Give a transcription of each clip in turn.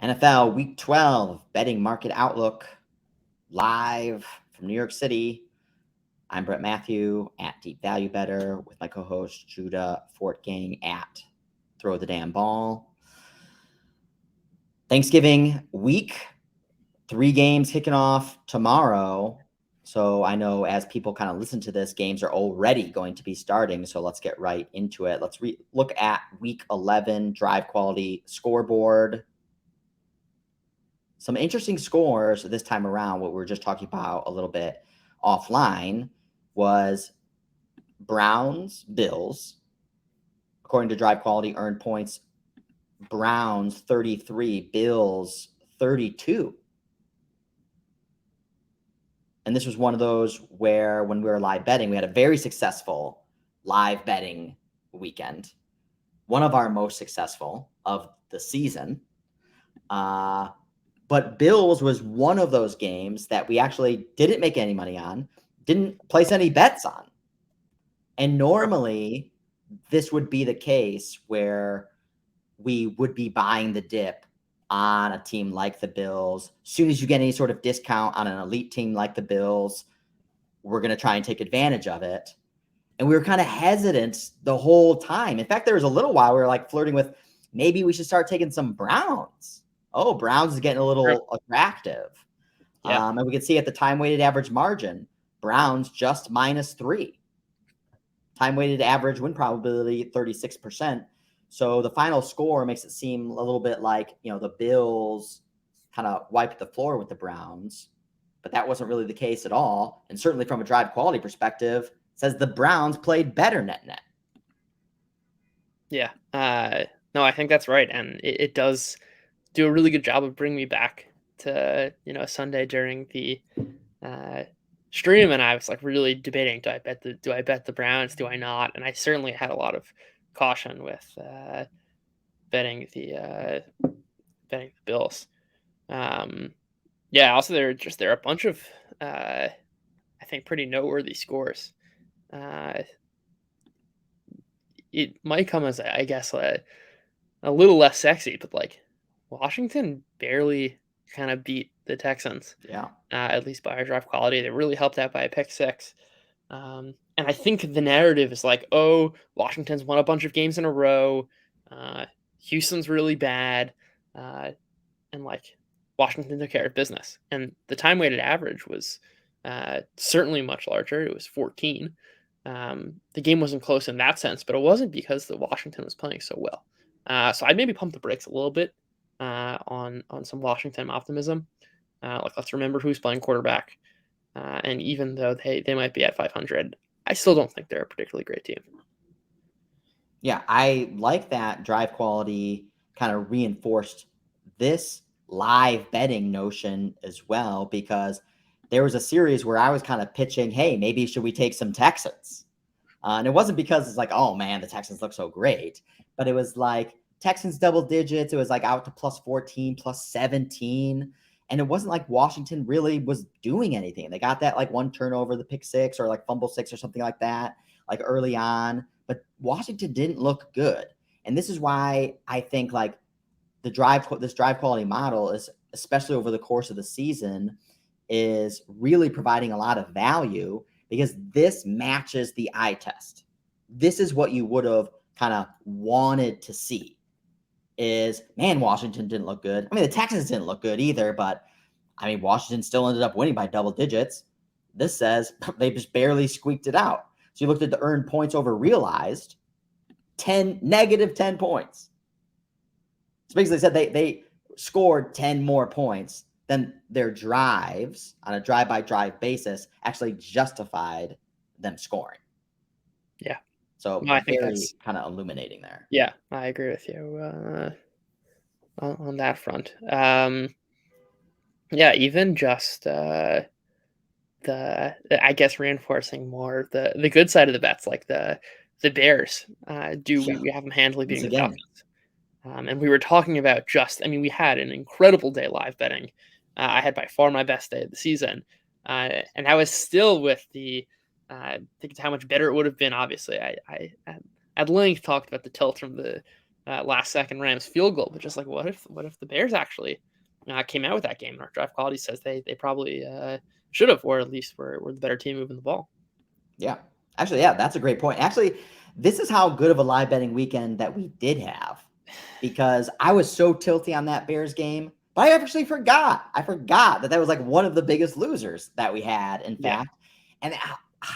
NFL Week 12 betting market outlook live from New York City. I'm Brett Matthew at Deep Value Bettor with my co-host Judah Fortgang at Throw the Damn Ball. Thanksgiving week, 3 games kicking off tomorrow. So I know as people kind of listen to this, games are already going to be starting. So let's get right into it. Let's look at week 11 drive quality scoreboard. Some interesting scores this time around. What we were just talking about a little bit offline was Browns, Bills. According to drive quality, earned points, Browns 33, Bills 32. And this was one of those where when we were live betting, we had a very successful live betting weekend. One of our most successful of the season. But Bills was one of those games that we actually didn't make any money on, didn't place any bets on. And normally this would be the case where we would be buying the dip on a team like the Bills. As soon as you get any sort of discount on an elite team like the Bills, we're going to try and take advantage of it. And we were kind of hesitant the whole time. In fact, there was a little while we were like flirting with maybe we should start taking some Browns. Oh, Browns is getting a little attractive. Yeah. And we can see at the time-weighted average margin, Browns just -3. Time-weighted average win probability, 36%. So the final score makes it seem a little bit like, the Bills kind of wiped the floor with the Browns. But that wasn't really the case at all. And certainly from a drive quality perspective, it says the Browns played better net-net. Yeah. No, I think that's right. And it does do a really good job of bringing me back to, Sunday during the stream. And I was like really debating, do I bet the Browns? Do I not? And I certainly had a lot of caution with betting the Bills. Also there are a bunch of I think pretty noteworthy scores. It might come as, I guess, a little less sexy, but like Washington barely kind of beat the Texans. Yeah. At least by our drive quality. They really helped out by a pick six. And I think the narrative is like, oh, Washington's won a bunch of games in a row. Houston's really bad. And like Washington took care of business. And the time weighted average was certainly much larger. It was 14. The game wasn't close in that sense, but it wasn't because the Washington was playing so well. So I'd maybe pump the brakes a little bit on some Washington optimism. Let's remember who's playing quarterback. And even though they might be at 500, I still don't think they're a particularly great team. Yeah, I like that drive quality kind of reinforced this live betting notion as well, because there was a series where I was kind of pitching, hey, maybe should we take some Texans? And it wasn't because it's like, oh, man, the Texans look so great. But it was like Texans double digits. It was like out to +14, +17. And it wasn't like Washington really was doing anything. They got that like one turnover, the pick six or like fumble six or something like that, like early on. But Washington didn't look good. And this is why I think like this drive quality model is, especially over the course of the season, is really providing a lot of value because this matches the eye test. This is what you would have kind of wanted to see is, man, Washington didn't look good. I mean, the Texans didn't look good either, but I mean, Washington still ended up winning by double digits. This says they just barely squeaked it out. So you looked at the earned points over realized, -10 points. So basically said they scored 10 more points than their drives on a drive-by-drive basis actually justified them scoring. Yeah. So I think very that's kind of illuminating there. Yeah, I agree with you on that front. Even just the I guess reinforcing more the good side of the bets, like the Bears. We have them handily beating the Falcons. And we were talking about we had an incredible day live betting. I had by far my best day of the season. And I was still with the thinking how much better it would have been. Obviously, I at length talked about the tilt from the last second Rams field goal. But just like, what if the Bears actually came out with that game? And our drive quality says they probably should have, or at least were the better team moving the ball. Yeah. Actually, yeah, that's a great point. Actually, this is how good of a live betting weekend that we did have, because I was so tilty on that Bears game, but I actually forgot. I forgot that was like one of the biggest losers that we had, in fact. And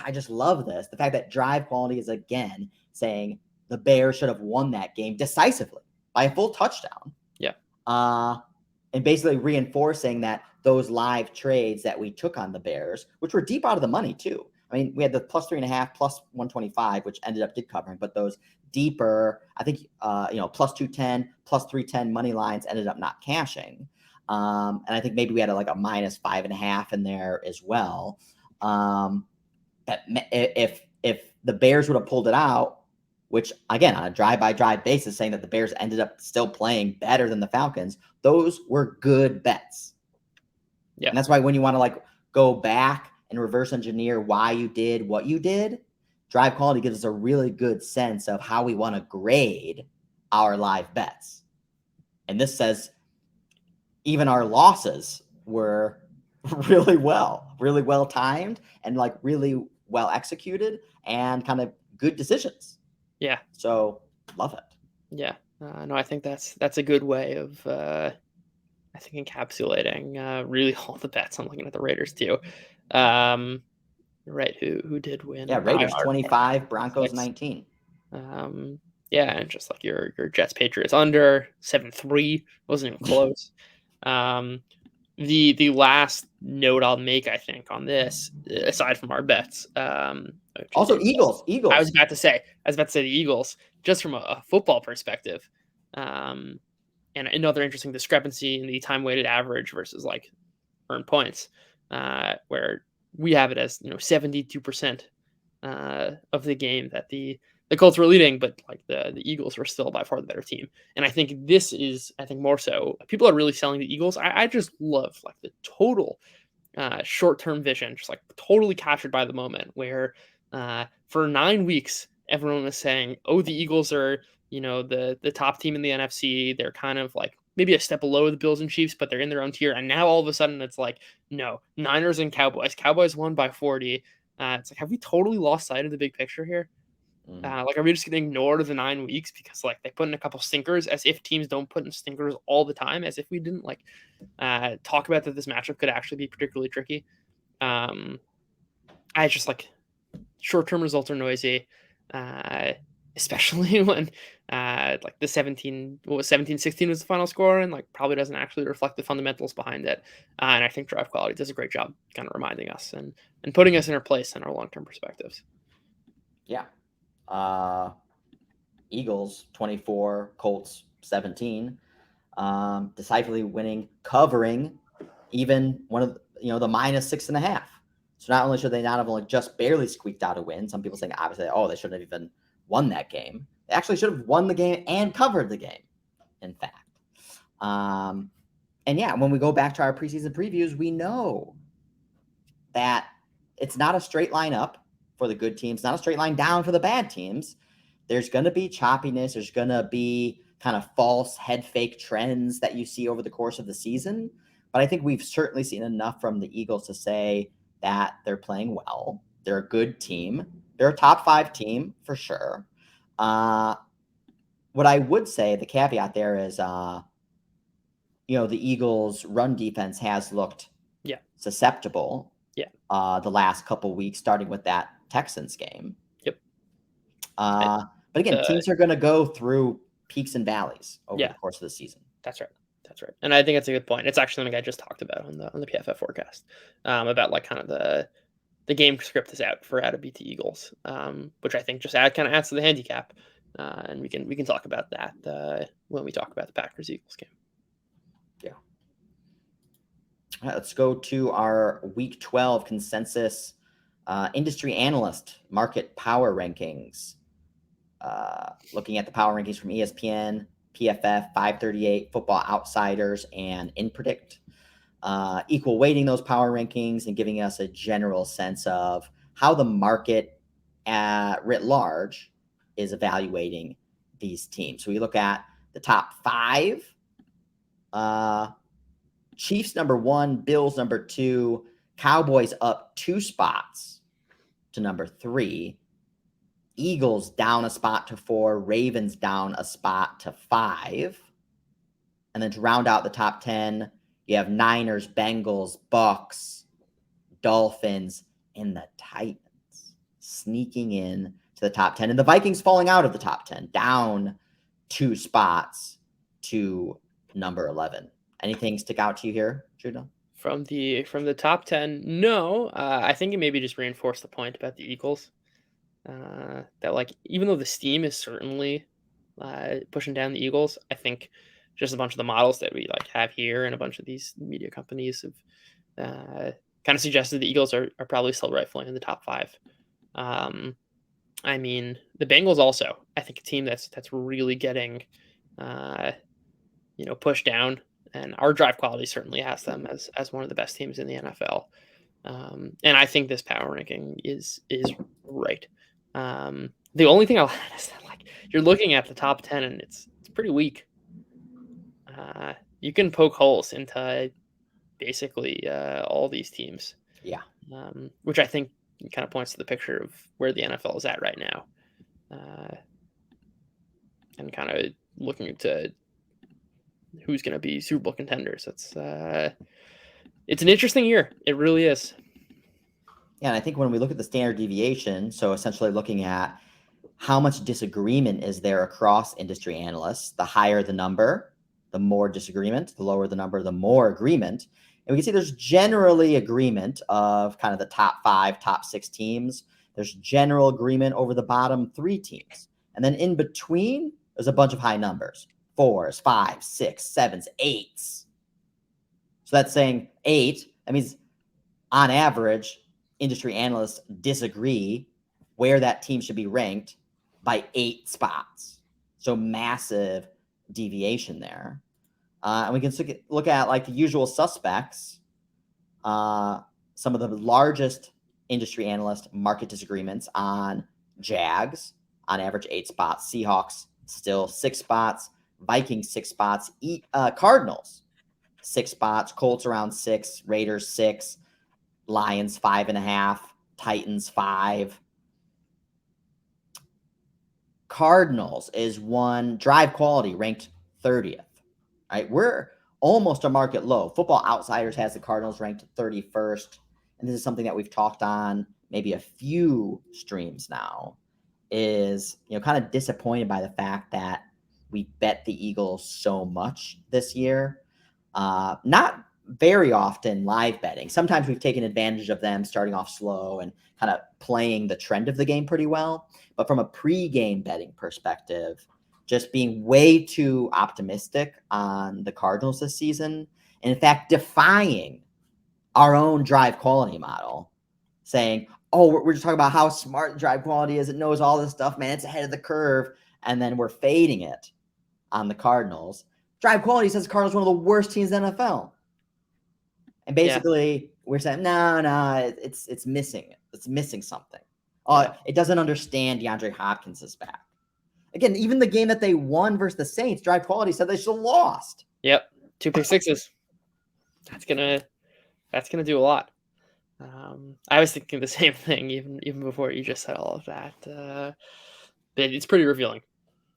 I just love this. The fact that drive quality is again saying the Bears should have won that game decisively by a full touchdown. Yeah. And basically reinforcing that those live trades that we took on the Bears, which were deep out of the money too. I mean, we had the plus 3.5, plus 125, which ended up did covering, but those deeper, I think, plus 210, plus 310 money lines ended up not cashing. And I think maybe we had like a minus 5.5 in there as well. That if the Bears would have pulled it out, which again, on a drive-by-drive basis, saying that the Bears ended up still playing better than the Falcons, those were good bets. Yeah. And that's why when you want to like go back and reverse engineer why you did what you did, drive quality gives us a really good sense of how we want to grade our live bets. And this says even our losses were really well timed and like really well executed and kind of good decisions. Yeah. So love it. Yeah. No, I think that's a good way of I think encapsulating really all the bets. I'm looking at the Raiders too. Right, who did win? Yeah, Raiders 25, Broncos 19. Yeah, and just like your Jets Patriots under 7-3 wasn't even close. The last note I'll make, I think, on this, aside from our bets, also Eagles. I was about to say the Eagles, just from a football perspective, and another interesting discrepancy in the time weighted average versus like earned points, where we have it as 72% of the game that the Colts were leading, but like the Eagles were still by far the better team. And I think this is, more so, people are really selling the Eagles. I just love like the total short-term vision, just like totally captured by the moment, where for 9 weeks, everyone was saying, oh, the Eagles are, the top team in the NFC. They're kind of like maybe a step below the Bills and Chiefs, but they're in their own tier. And now all of a sudden it's like, no, Niners and Cowboys. Cowboys won by 40. It's like, have we totally lost sight of the big picture here? Like, are we just going to ignore the 9 weeks because like they put in a couple stinkers, as if teams don't put in stinkers all the time, as if we didn't like talk about that this matchup could actually be particularly tricky. I just like short-term results are noisy, especially when like the 17-16 was the final score, and like probably doesn't actually reflect the fundamentals behind it. And I think drive quality does a great job kind of reminding us and putting us in our place in our long-term perspectives. Yeah. Eagles 24, Colts 17, decisively winning, covering even one of the minus 6.5. So not only should they not have only just barely squeaked out a win, some people saying obviously, they shouldn't have even won that game. They actually should have won the game and covered the game, in fact. And yeah, when we go back to our preseason previews, we know that it's not a straight line up for the good teams, not a straight line down for the bad teams. There's going to be choppiness. There's going to be kind of false head fake trends that you see over the course of the season. But I think we've certainly seen enough from the Eagles to say that they're playing well. They're a good team. They're a top 5 team for sure. What I would say, the caveat there is, the Eagles' run defense has looked susceptible. The last couple weeks, starting with that Texans game. Yep. But again, teams are going to go through peaks and valleys over the course of the season. That's right. And I think that's a good point. It's actually something I just talked about on the PFF forecast, about like kind of the game script is out for how to beat the Eagles, which I think just adds to the handicap, and we can talk about that when we talk about the Packers Eagles game. Yeah. All right, let's go to our Week 12 consensus industry analyst market power rankings. Looking at the power rankings from ESPN, PFF, 538, Football Outsiders, and InPredict. Equal weighting those power rankings and giving us a general sense of how the market writ large is evaluating these teams. So we look at the top 5. Chiefs number 1, Bills number 2, Cowboys up 2 spots to number 3, Eagles down a spot to 4, Ravens down a spot to 5. And then to round out the top 10, you have Niners, Bengals, Bucs, Dolphins, and the Titans sneaking in to the top 10. And the Vikings falling out of the top 10, down 2 spots to number 11. Anything stick out to you here, Judah? From the top 10, no. I think it maybe just reinforced the point about the Eagles. That like even though the steam is certainly pushing down the Eagles, I think just a bunch of the models that we like have here and a bunch of these media companies have kind of suggested the Eagles are probably still rightfully in the top 5. I mean, the Bengals also, I think, a team that's really getting pushed down, and our drive quality certainly has them as one of the best teams in the NFL. And I think this power ranking is right. The only thing I'll add is that like you're looking at the top 10 and it's pretty weak. You can poke holes into basically all these teams. Yeah. Which I think kind of points to the picture of where the NFL is at right now. And kind of looking into who's going to be Super Bowl contenders. It's an interesting year. It really is. Yeah, and I think when we look at the standard deviation, so essentially looking at how much disagreement is there across industry analysts, the higher the number, the more disagreement, the lower the number, the more agreement. And we can see there's generally agreement of kind of the top 5, top 6 teams. There's general agreement over the bottom 3 teams. And then in between, there's a bunch of high numbers, 4s, 5s, 6s, 7s, 8s. So that's saying 8. That means on average, industry analysts disagree where that team should be ranked by 8 spots. So massive deviation there. And we can look at like the usual suspects. Some of the largest industry analyst market disagreements on Jags, on average 8 spots. Seahawks still 6 spots. Vikings 6 spots. Cardinals 6 spots. Colts around 6. Raiders 6. Lions 5.5. Titans 5. Cardinals is one. Drive quality ranked 30th. Right, we're almost a market low. Football Outsiders has the Cardinals ranked 31st, and this is something that we've talked on maybe a few streams now. Is kind of disappointed by the fact that we bet the Eagles so much this year. Not very often live betting. Sometimes we've taken advantage of them starting off slow and kind of playing the trend of the game pretty well. But from a pre-game betting perspective, just being way too optimistic on the Cardinals this season, and in fact, defying our own drive quality model, saying, oh, we're just talking about how smart drive quality is. It knows all this stuff, man. It's ahead of the curve. And then we're fading it on the Cardinals. Drive quality says the Cardinals are one of the worst teams in the NFL. And basically, we're saying, no, it's missing. It's missing something. It doesn't understand DeAndre Hopkins is back. Again, even the game that they won versus the Saints, drive quality said they should have lost. Yep, 2 pick sixes. That's gonna do a lot. I was thinking the same thing even before you just said all of that. But it's pretty revealing,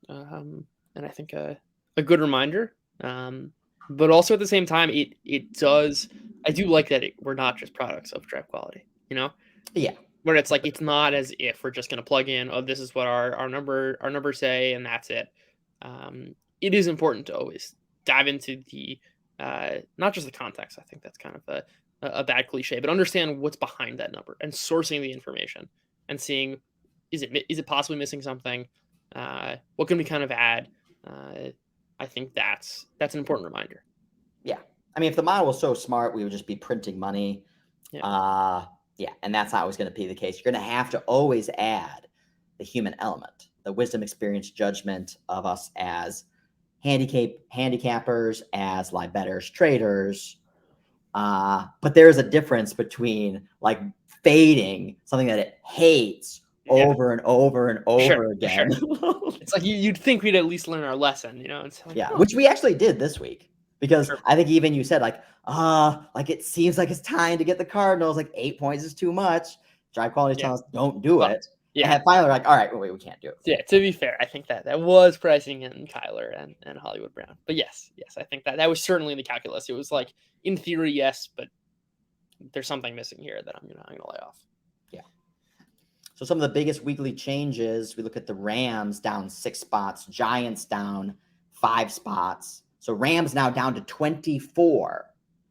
and I think a good reminder. But also at the same time, it does. I do like that we're not just products of drive quality. Yeah. Where it's like it's not as if we're just going to plug in, oh, this is what our numbers say, and that's it. It is important to always dive into the not just the context. I think that's kind of a bad cliche, but understand what's behind that number and sourcing the information and seeing is it possibly missing something? What can we kind of add? I think that's an important reminder. Yeah, I mean, if the model was so smart, we would just be printing money. Yeah. Yeah, and that's not always going to be the case. You're going to have to always add the human element, the wisdom, experience, judgment of us as handicappers, as live bettors, traders. But there is a difference between like fading something that it hates over and over and over again. It's like you'd think we'd at least learn our lesson, It's like, Yeah, which we actually did this week because Sure. I think even you said like it seems like it's time to get the Cardinals. Like 8 points is too much. Drive quality telling us don't do it. Yeah. And finally, we're like, all right, wait, we can't do it. Yeah, to be fair, I think that was pricing in Kyler and Hollywood Brown. But yes, I think that was certainly in the calculus. It was like, in theory, yes, but there's something missing here that I'm going to lay off. Yeah. So some of the biggest weekly changes, we look at the Rams down 6 spots, Giants down 5 spots. So Rams now down to 24.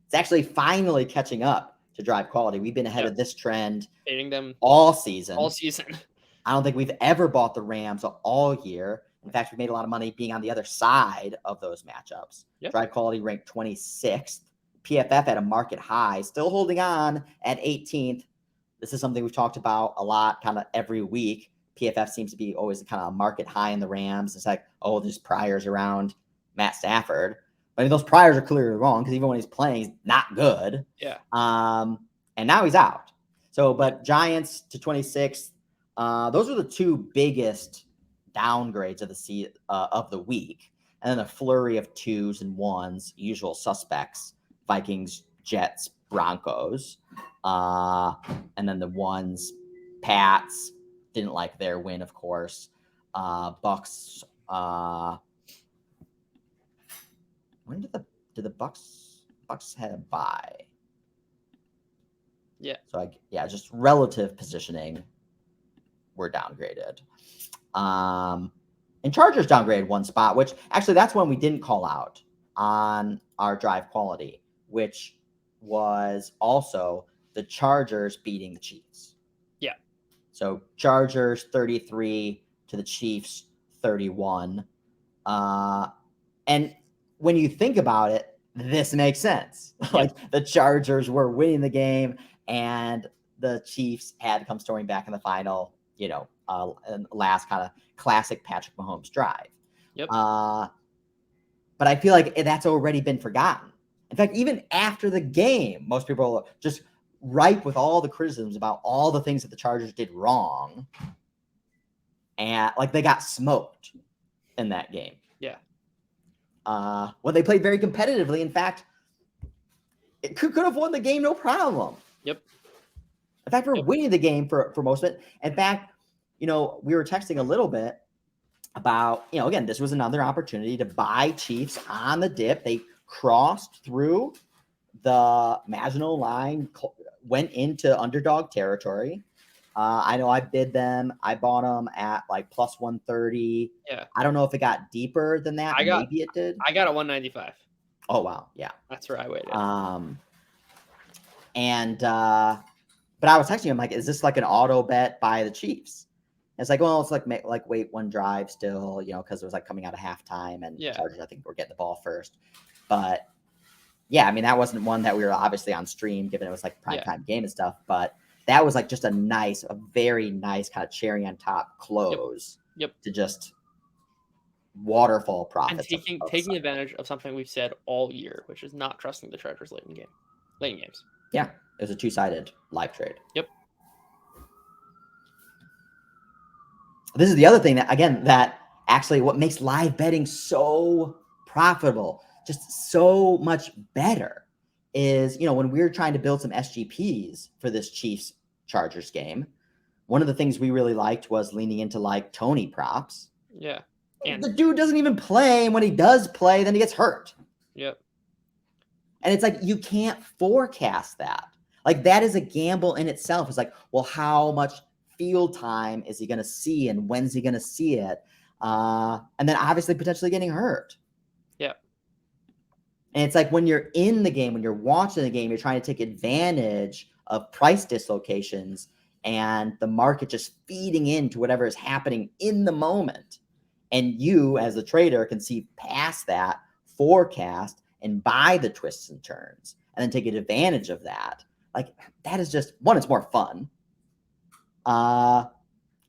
It's actually finally catching up to drive quality. We've been ahead of this trend hating them all season. I don't think we've ever bought the Rams all year. In fact, we made a lot of money being on the other side of those matchups. Drive quality ranked 26th. PFF at a market high, still holding on at 18th. This is something we've talked about a lot, kind of every week. PFF seems to be always kind of a market high in the Rams. It's like, oh, there's priors around Matt Stafford. But I mean, those priors are clearly wrong because even when he's playing, he's not good. Yeah. And now he's out. So, but Giants to 26th. Those are the two biggest downgrades of the week, and then a flurry of 2s and 1s, usual suspects: Vikings, Jets, Broncos, and then the 1s, Pats. Didn't like their win, of course. Bucs. When did the Bucs had a bye? Yeah. So just relative positioning. Were downgraded. And Chargers downgraded 1 spot, which actually that's one we didn't call out on our drive quality, which was also the Chargers beating the Chiefs. Yeah. So Chargers 33 to the Chiefs 31. And when you think about it, this makes sense. Like the Chargers were winning the game and the Chiefs had to come storming back in the final. Last kind of classic Patrick Mahomes drive. Yep. But I feel like that's already been forgotten. In fact, even after the game, most people are just ripe with all the criticisms about all the things that the Chargers did wrong. And like they got smoked in that game. Yeah. Well, they played very competitively. In fact, it could have won the game no problem. Yep. In fact, we're winning the game for most of it. In fact, we were texting a little bit about, again, this was another opportunity to buy Chiefs on the dip. They crossed through the marginal line, went into underdog territory. I know I bid them. I bought them at like plus 130. Yeah. I don't know if it got deeper than that. Maybe it did. I got a 195. Oh, wow. Yeah. That's where I waited. But I was texting him like, is this like an auto bet by the Chiefs? And it's like, well, it's like wait one drive still, because it was like coming out of halftime and Chargers, I think, were getting the ball first. But yeah, I mean, that wasn't one that we were obviously on stream, given it was like primetime game and stuff. But that was like just a very nice kind of cherry on top close. Yep. To just waterfall profits. And taking advantage of something we've said all year, which is not trusting the Chargers late in games. Yeah. It was a 2-sided live trade. Yep. This is the other thing that actually what makes live betting so profitable, just so much better, is, when we were trying to build some SGPs for this Chiefs Chargers game, one of the things we really liked was leaning into like Tony props. Yeah. And the dude doesn't even play. And when he does play, then he gets hurt. Yep. And it's like, you can't forecast that. Like that is a gamble in itself. It's like, well, how much field time is he going to see and when's he going to see it? And then obviously potentially getting hurt. Yeah. And it's like when you're in the game, when you're watching the game, you're trying to take advantage of price dislocations and the market just feeding into whatever is happening in the moment. And you, as the trader, can see past that, forecast, and buy the twists and turns, and then take advantage of that. Like, that is just, one, it's more fun. And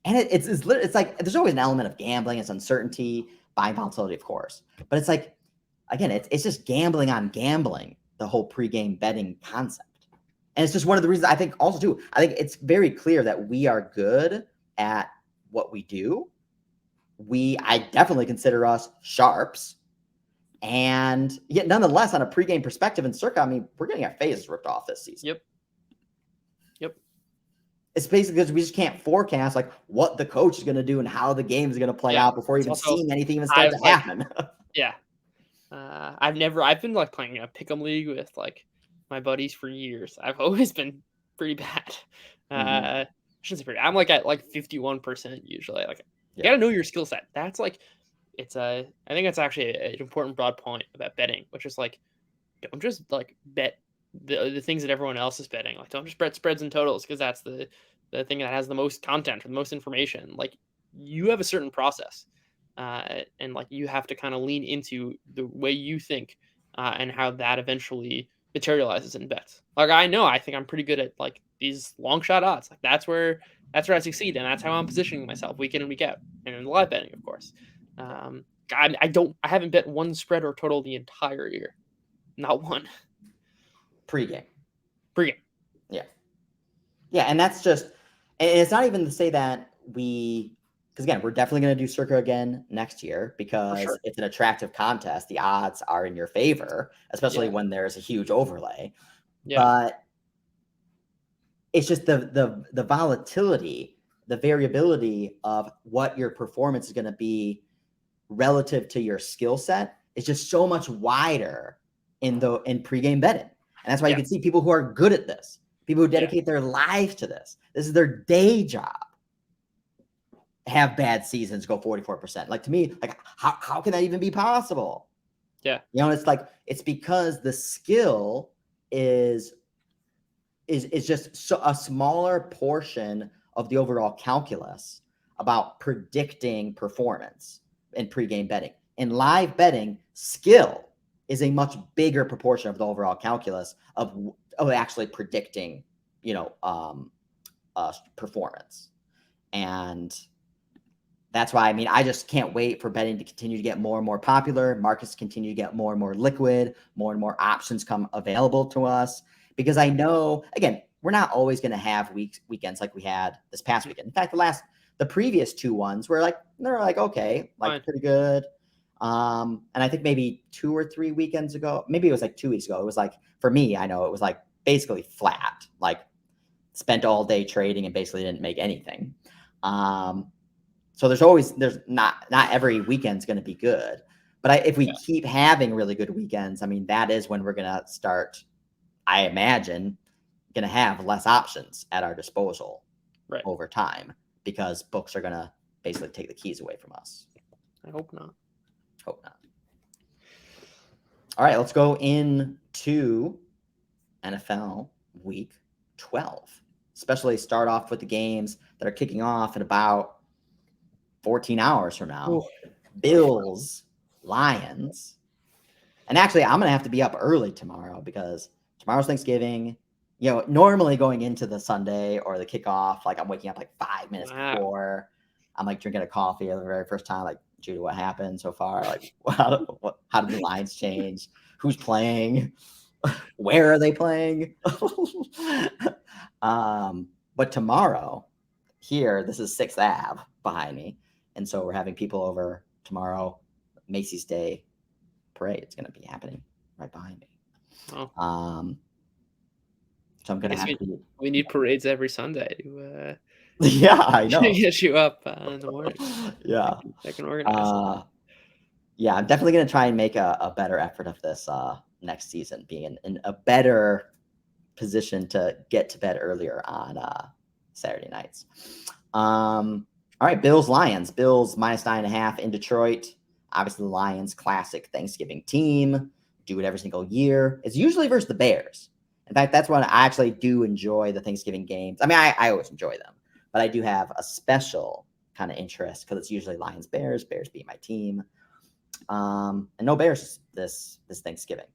it's like, there's always an element of gambling, it's uncertainty, buying volatility, of course. But it's like, again, it's just gambling on gambling, the whole pregame betting concept. And it's just one of the reasons I think also, too, I think it's very clear that we are good at what we do, I definitely consider us sharps. And yet, nonetheless, on a pregame perspective in Circa, I mean, we're getting our faces ripped off this season. Yep. It's basically because we just can't forecast like what the coach is going to do and how the game is going to play out before even seeing anything even start to happen. Yeah. I've been like playing a pick'em league with like my buddies for years. I've always been pretty bad. I shouldn't say pretty. I'm like at like 51% usually. Like you gotta know your skill set. That's like I think that's actually an important broad point about betting, which is like don't just like bet the things that everyone else is betting. Like don't just bet spreads and totals because that's the thing that has the most content or the most information. Like you have a certain process. And like you have to kind of lean into the way you think and how that eventually materializes in bets. Like I think I'm pretty good at like these long shot odds. Like that's where I succeed, and that's how I'm positioning myself week in and week out, and in live betting, of course. I haven't bet one spread or total the entire year, not one. Pre-game. Yeah, and that's just, and it's not even to say that because again, we're definitely going to do Circa again next year because it's an attractive contest. The odds are in your favor, especially when there's a huge overlay. Yeah. But it's just the volatility, the variability of what your performance is going to be relative to your skill set is just so much wider in pregame betting. And that's why you can see people who are good at this, people who dedicate their lives to this. This is their day job. Have bad seasons, go 44%. Like to me, like how can that even be possible? Yeah. It's like, it's because the skill is just a smaller portion of the overall calculus about predicting performance in pregame betting. In live betting, skill is a much bigger proportion of the overall calculus of actually predicting, performance. And that's why, I mean, I just can't wait for betting to continue to get more and more popular. Markets continue to get more and more liquid, more and more options come available to us. Because I know, again, we're not always going to have weekends like we had this past weekend. In fact, the previous two ones were like, they're like, okay, like pretty good. And I think maybe 2 or 3 weekends ago, maybe it was like 2 weeks ago. It was like, for me, I know it was like basically flat, like spent all day trading and basically didn't make anything. So there's not every weekend's going to be good, but if we keep having really good weekends, I mean, that is when we're going to start, I imagine, going to have less options at our disposal over time because books are going to basically take the keys away from us. I hope not. All right, let's go into NFL Week 12, especially start off with the games that are kicking off in about 14 hours from now. Ooh. Bills, Lions. And actually, I'm going to have to be up early tomorrow because tomorrow's Thanksgiving. Normally going into the Sunday or the kickoff, like I'm waking up like 5 minutes before. I'm like drinking a coffee for the very first time. Like, Judah, what happened so far? Like, how did the lines change? Who's playing? Where are they playing? But tomorrow, here, this is 6th Ave behind me. And so we're having people over tomorrow. Macy's Day Parade. It's going to be happening right behind me. Oh. So I'm going to have to. We need parades every Sunday to. Yeah, I know. Get you up in the morning. Yeah. I can organize. Yeah, I'm definitely going to try and make a better effort of this next season, being in a better position to get to bed earlier on Saturday nights. All right, Bills, Lions. Bills -9.5 in Detroit. Obviously, the Lions, classic Thanksgiving team. Do it every single year. It's usually versus the Bears. In fact, that's when I actually do enjoy the Thanksgiving games. I mean, I always enjoy them, but I do have a special kind of interest because it's usually Lions, Bears being my team. And no Bears this Thanksgiving.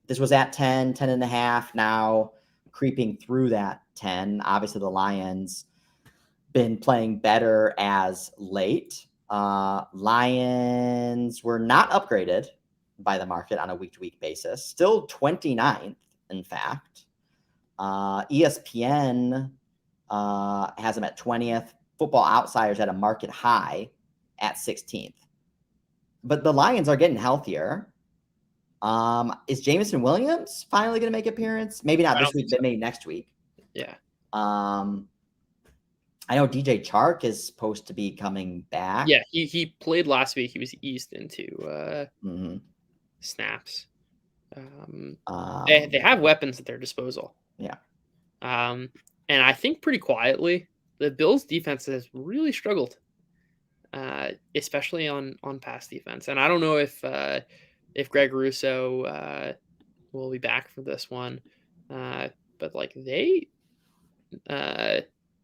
This was at 10.5. Now creeping through that 10. Obviously, the Lions been playing better as late. Lions were not upgraded by the market on a week-to-week basis. Still 29th, in fact. ESPN has them at 20th. Football Outsiders at a market high at 16th. But the Lions are getting healthier. Is Jameson Williams finally going to make an appearance? Maybe not this week, but maybe next week. Yeah. I know DJ Chark is supposed to be coming back. Yeah, he played last week. He was eased into snaps. They have weapons at their disposal. Yeah. And I think pretty quietly, the Bills' defense has really struggled, especially on pass defense. And I don't know if Greg Russo will be back for this one, but like they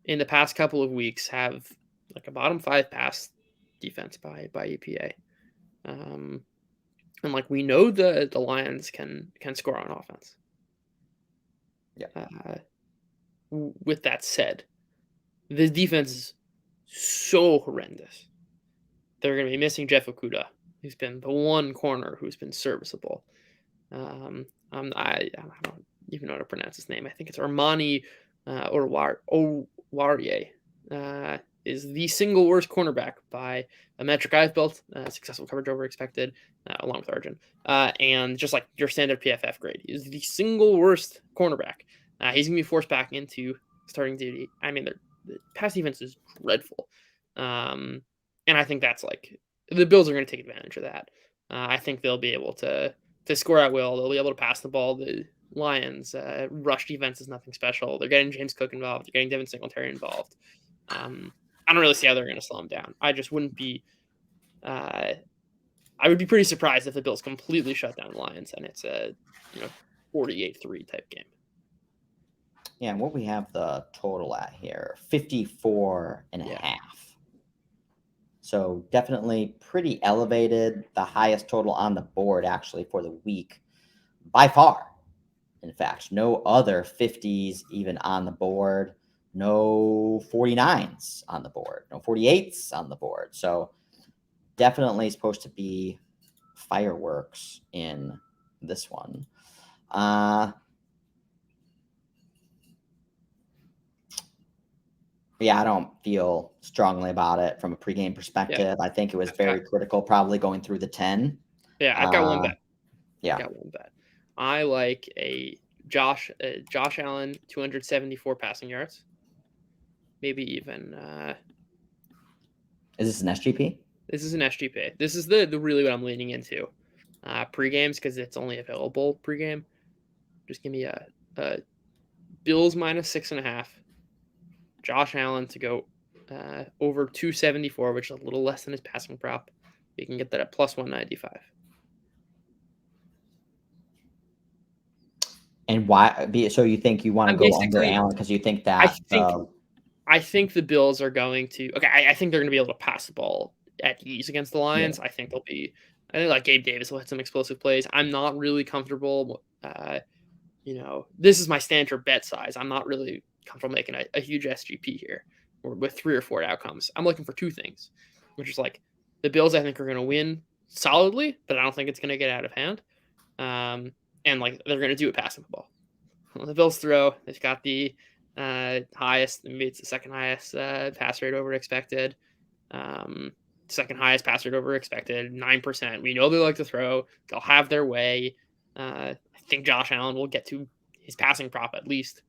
in the past couple of weeks have like a bottom 5 pass defense by EPA. And like we know the Lions can score on offense. Yeah. With that said, the defense is so horrendous. They're going to be missing Jeff Okudah, who's been the one corner who's been serviceable. I don't even know how to pronounce his name. I think it's Armani Owarye. Is the single worst cornerback by a metric I've built. Successful coverage over expected, along with Arjun. And just like your standard PFF grade, he is the single worst cornerback. He's going to be forced back into starting duty. I mean, the pass defense is dreadful. And I think that's like, the Bills are going to take advantage of that. I think they'll be able to score at will. They'll be able to pass the ball. The Lions, rush defense is nothing special. They're getting James Cook involved. They're getting Devin Singletary involved. I don't really see how they're going to slow him down. I just wouldn't be. I would be pretty surprised if the Bills completely shut down the Lions and it's a 48-3 type game. Yeah, and what we have the total at here, 54 and a half. So definitely pretty elevated. The highest total on the board actually for the week by far. In fact, no other 50s even on the board. No 49s on the board. No 48s on the board. So definitely supposed to be fireworks in this one. Yeah, I don't feel strongly about it from a pregame perspective. Yeah. I think it was very critical, probably going through the 10. Yeah, I've got one bet. Yeah, I've got one bet. I like a Josh Allen 274 passing yards. Maybe even. Is this an SGP? This is an SGP. This is the really what I'm leaning into. Pre-games because it's only available pre-game. Just give me a Bills minus 6.5. Josh Allen to go over 274, which is a little less than his passing prop. You can get that at plus 195. And why? So you think you want to go under Allen because you think that? I think the Bills are going to. Okay, I think they're going to be able to pass the ball at ease against the Lions. Yeah. I think like Gabe Davis will hit some explosive plays. I'm not really comfortable. This is my standard bet size. I'm not really comfortable making a huge SGP here with 3 or 4 outcomes. I'm looking for 2 things, which is like the Bills I think are going to win solidly, but I don't think it's going to get out of hand. And like they're going to do it passing the ball. When the Bills throw, they've got the highest, maybe it's the second highest pass rate over expected. Second highest pass rate over expected, 9%. We know they like to throw. They'll have their way. I think Josh Allen will get to his passing prop at least.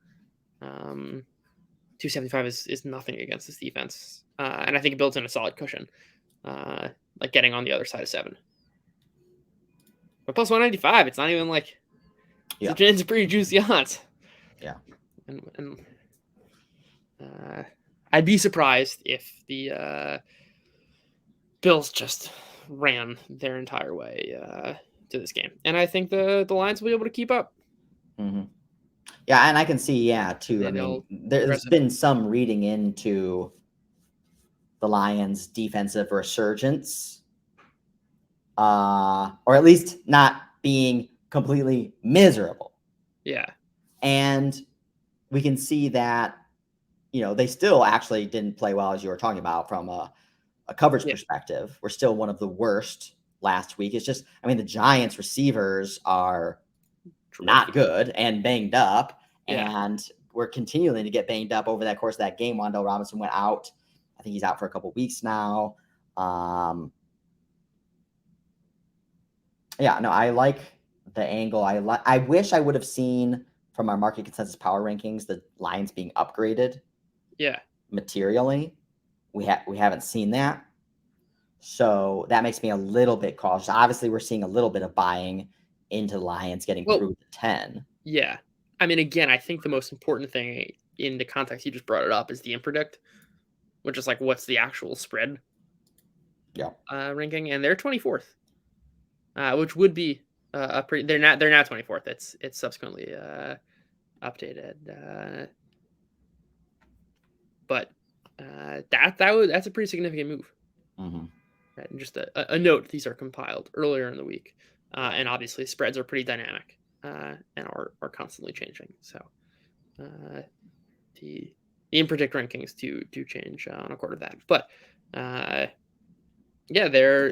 275 is nothing against this defense. And I think it builds in a solid cushion, like getting on the other side of 7. But plus 195, it's not even like it's a pretty juicy odds. Yeah. And I'd be surprised if the Bills just ran their entire way to this game. And I think the Lions will be able to keep up. Mm-hmm. Yeah, and I can see, too. I mean, there's been some reading into the Lions' defensive resurgence, or at least not being completely miserable. Yeah. And we can see that, they still actually didn't play well, as you were talking about, from a coverage perspective. We're still one of the worst last week. It's just, the Giants receivers are not good and banged up. Yeah. And were continuing to get banged up over that course of that game. Wan'Dale Robinson went out. I think he's out for a couple weeks now. Yeah, no, I like the angle. I wish I would have seen from our market consensus power rankings the Lions being upgraded. Yeah. Materially. We haven't seen that. So that makes me a little bit cautious. Obviously, we're seeing a little bit of buying into the Lions getting through the 10. Yeah. I mean, again, I think the most important thing in the context you just brought it up is the impredict, which is like what's the actual spread ranking, and they're 24th, which would be a pretty. They're not 24th. It's subsequently updated, but that's a pretty significant move. Mm-hmm. Right? And just a note: these are compiled earlier in the week, and obviously spreads are pretty dynamic and are constantly changing. So the impredict rankings do change on a quarter of that, but yeah,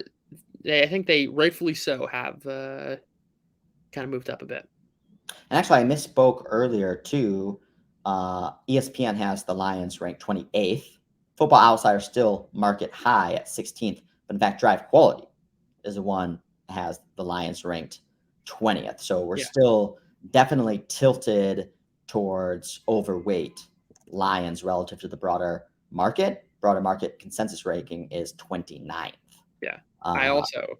I think they rightfully so have kind of moved up a bit. And actually, I misspoke earlier too. ESPN has the Lions ranked 28th. Football Outsider still market high at 16th, but in fact, Drive Quality is the one that has the Lions ranked 20th. So we're still definitely tilted towards overweight Lions relative to the broader market. Broader market consensus ranking is 29th. Yeah. I also,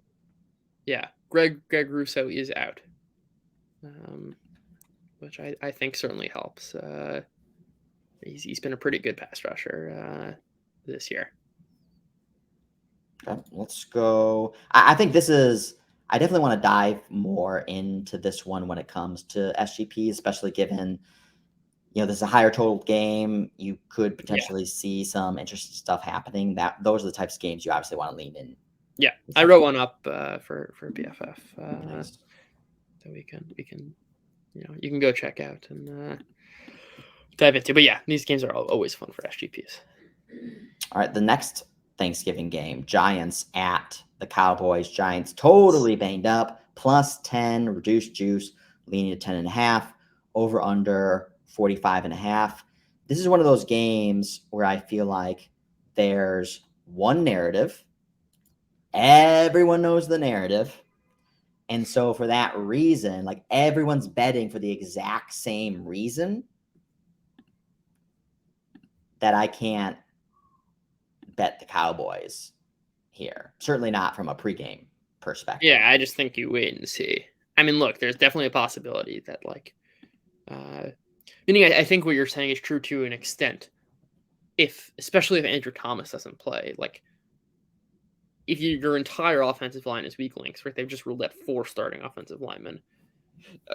Greg Russo is out, which I think certainly helps. He's been a pretty good pass rusher this year. Okay, let's go. I think this is. I definitely want to dive more into this one when it comes to SGP, especially given, this is a higher total game. You could potentially see some interesting stuff happening. Those are the types of games you obviously want to lean in. Yeah, I wrote one up for BFF, Nice. so we can you can go check out and dive into. But yeah, these games are always fun for SGPs. All right, the next Thanksgiving game, Giants at the Cowboys. Giants totally banged up, +10, reduced juice, leaning to 10.5, over under 45.5. This is one of those games where I feel like there's one narrative. Everyone knows the narrative. And so for that reason, like everyone's betting for the exact same reason that I can't bet the Cowboys here. Certainly not from a pregame perspective. Yeah, I just think you wait and see. I mean, look, there's definitely a possibility that meaning I think what you're saying is true to an extent. Especially if Andrew Thomas doesn't play, like if your entire offensive line is weak links, right? They've just ruled out 4 starting offensive linemen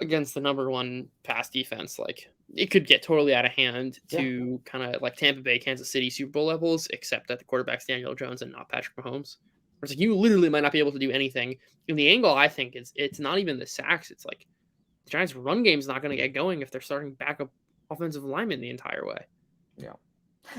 against the number 1 pass defense. Like it could get totally out of hand to kind of like Tampa Bay, Kansas City Super Bowl levels, except that the quarterback's Daniel Jones and not Patrick Mahomes. It's like you literally might not be able to do anything. And the angle I think is it's not even the sacks. It's like the Giants' run game's not going to get going if they're starting backup offensive linemen the entire way. Yeah.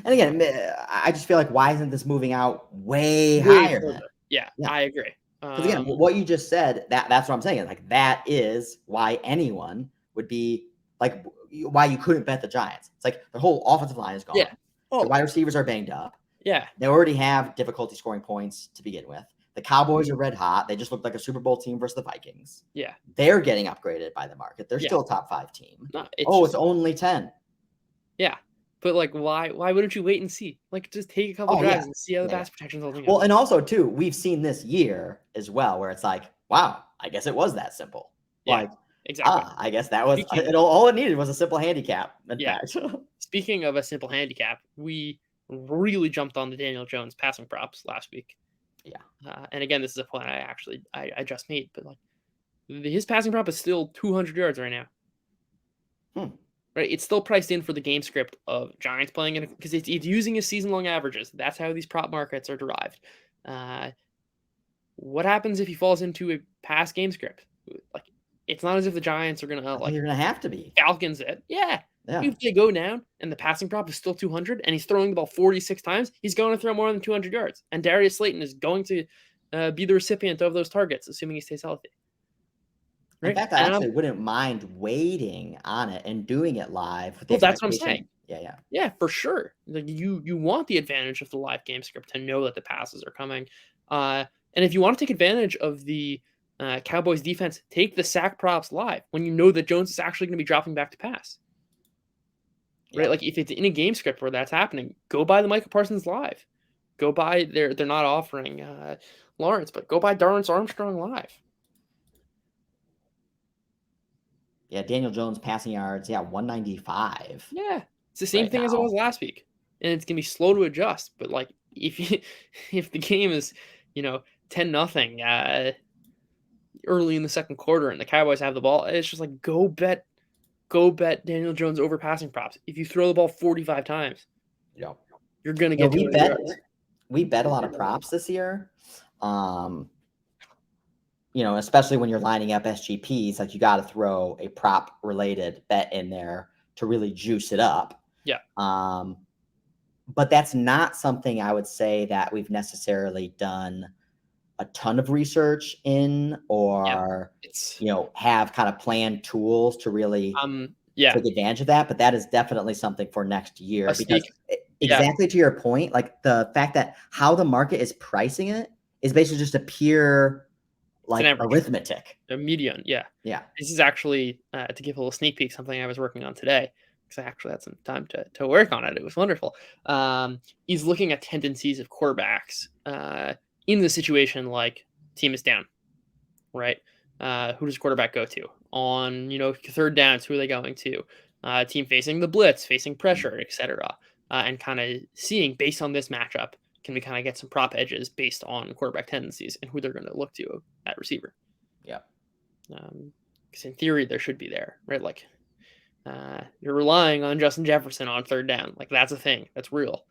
And again, I just feel like why isn't this moving out way higher? Yeah, I agree. Because again, what you just said, that's what I'm saying. Like that is why anyone would be like, why you couldn't bet the Giants. It's like the whole offensive line is gone. Yeah. The wide receivers are banged up. Yeah. They already have difficulty scoring points to begin with. The Cowboys are red hot. They just look like a Super Bowl team versus the Vikings. Yeah. They're getting upgraded by the market. They're still a top 5 team. It's only 10. Yeah. But like, why wouldn't you wait and see? Like, just take a couple drives and see how the pass protection's holding up. Well, and also too, we've seen this year as well, where it's like, wow, I guess it was that simple. Yeah, like, exactly. I guess that was all it needed was a simple handicap. In fact. Speaking of a simple handicap, we really jumped on the Daniel Jones passing props last week. Yeah. And again, this is a point I just made, but like his passing prop is still 200 yards right now. Right, it's still priced in for the game script of Giants playing in because it's using his season-long averages. That's how these prop markets are derived. What happens if he falls into a past game script? Like, it's not as if the Giants are gonna you're gonna have to be Falcons it. Yeah. If they go down and the passing prop is still 200 and he's throwing the ball 46 times, he's going to throw more than 200 yards. And Darius Slayton is going to be the recipient of those targets, assuming he stays healthy. In right? fact, I And actually wouldn't mind waiting on it and doing it live with the well, that's what I'm saying. expectation. Yeah. Yeah, for sure. Like you want the advantage of the live game script to know that the passes are coming. And if you want to take advantage of the Cowboys defense, take the sack props live when you know that Jones is actually going to be dropping back to pass. Right? Yeah. Like if it's in a game script where that's happening, go buy the Micah Parsons live. Go buy they're not offering Lawrence, but go buy Darrence Armstrong live. Yeah, Daniel Jones passing yards, 195 Yeah. It's the same right thing as it was now. last week. And it's gonna be slow to adjust. But like if you, if the game is, 10-0 early in the second quarter and the Cowboys have the ball, it's just like go bet Daniel Jones over passing props. If you throw the ball 45 times, Yeah. you're gonna Yeah, get 200 yards. we bet a lot of props this year. Especially when you're lining up SGPs, like you got to throw a prop related bet in there to really juice it up. Yeah. But that's not something I would say that we've necessarily done a ton of research in or, It's have kind of planned tools to really yeah. take advantage of that. But that is definitely something for next year A because sneak. Yeah. exactly to your point, like the fact that how the market is pricing it is basically just a pure It's an like average. arithmetic. A median, yeah. Yeah. This is actually, to give a little sneak peek, something I was working on today, because I actually had some time to work on it. It was wonderful. He's looking at tendencies of quarterbacks in the situation like team is down, right? Who does quarterback go to? On, third downs, who are they going to? Team facing the blitz, facing pressure, etc. And kind of seeing based on this matchup, can we kind of get some prop edges based on quarterback tendencies and who they're going to look to at receiver? Yeah. Because in theory, there should be there, right? Like you're relying on Justin Jefferson on third down. Like that's a thing. That's real.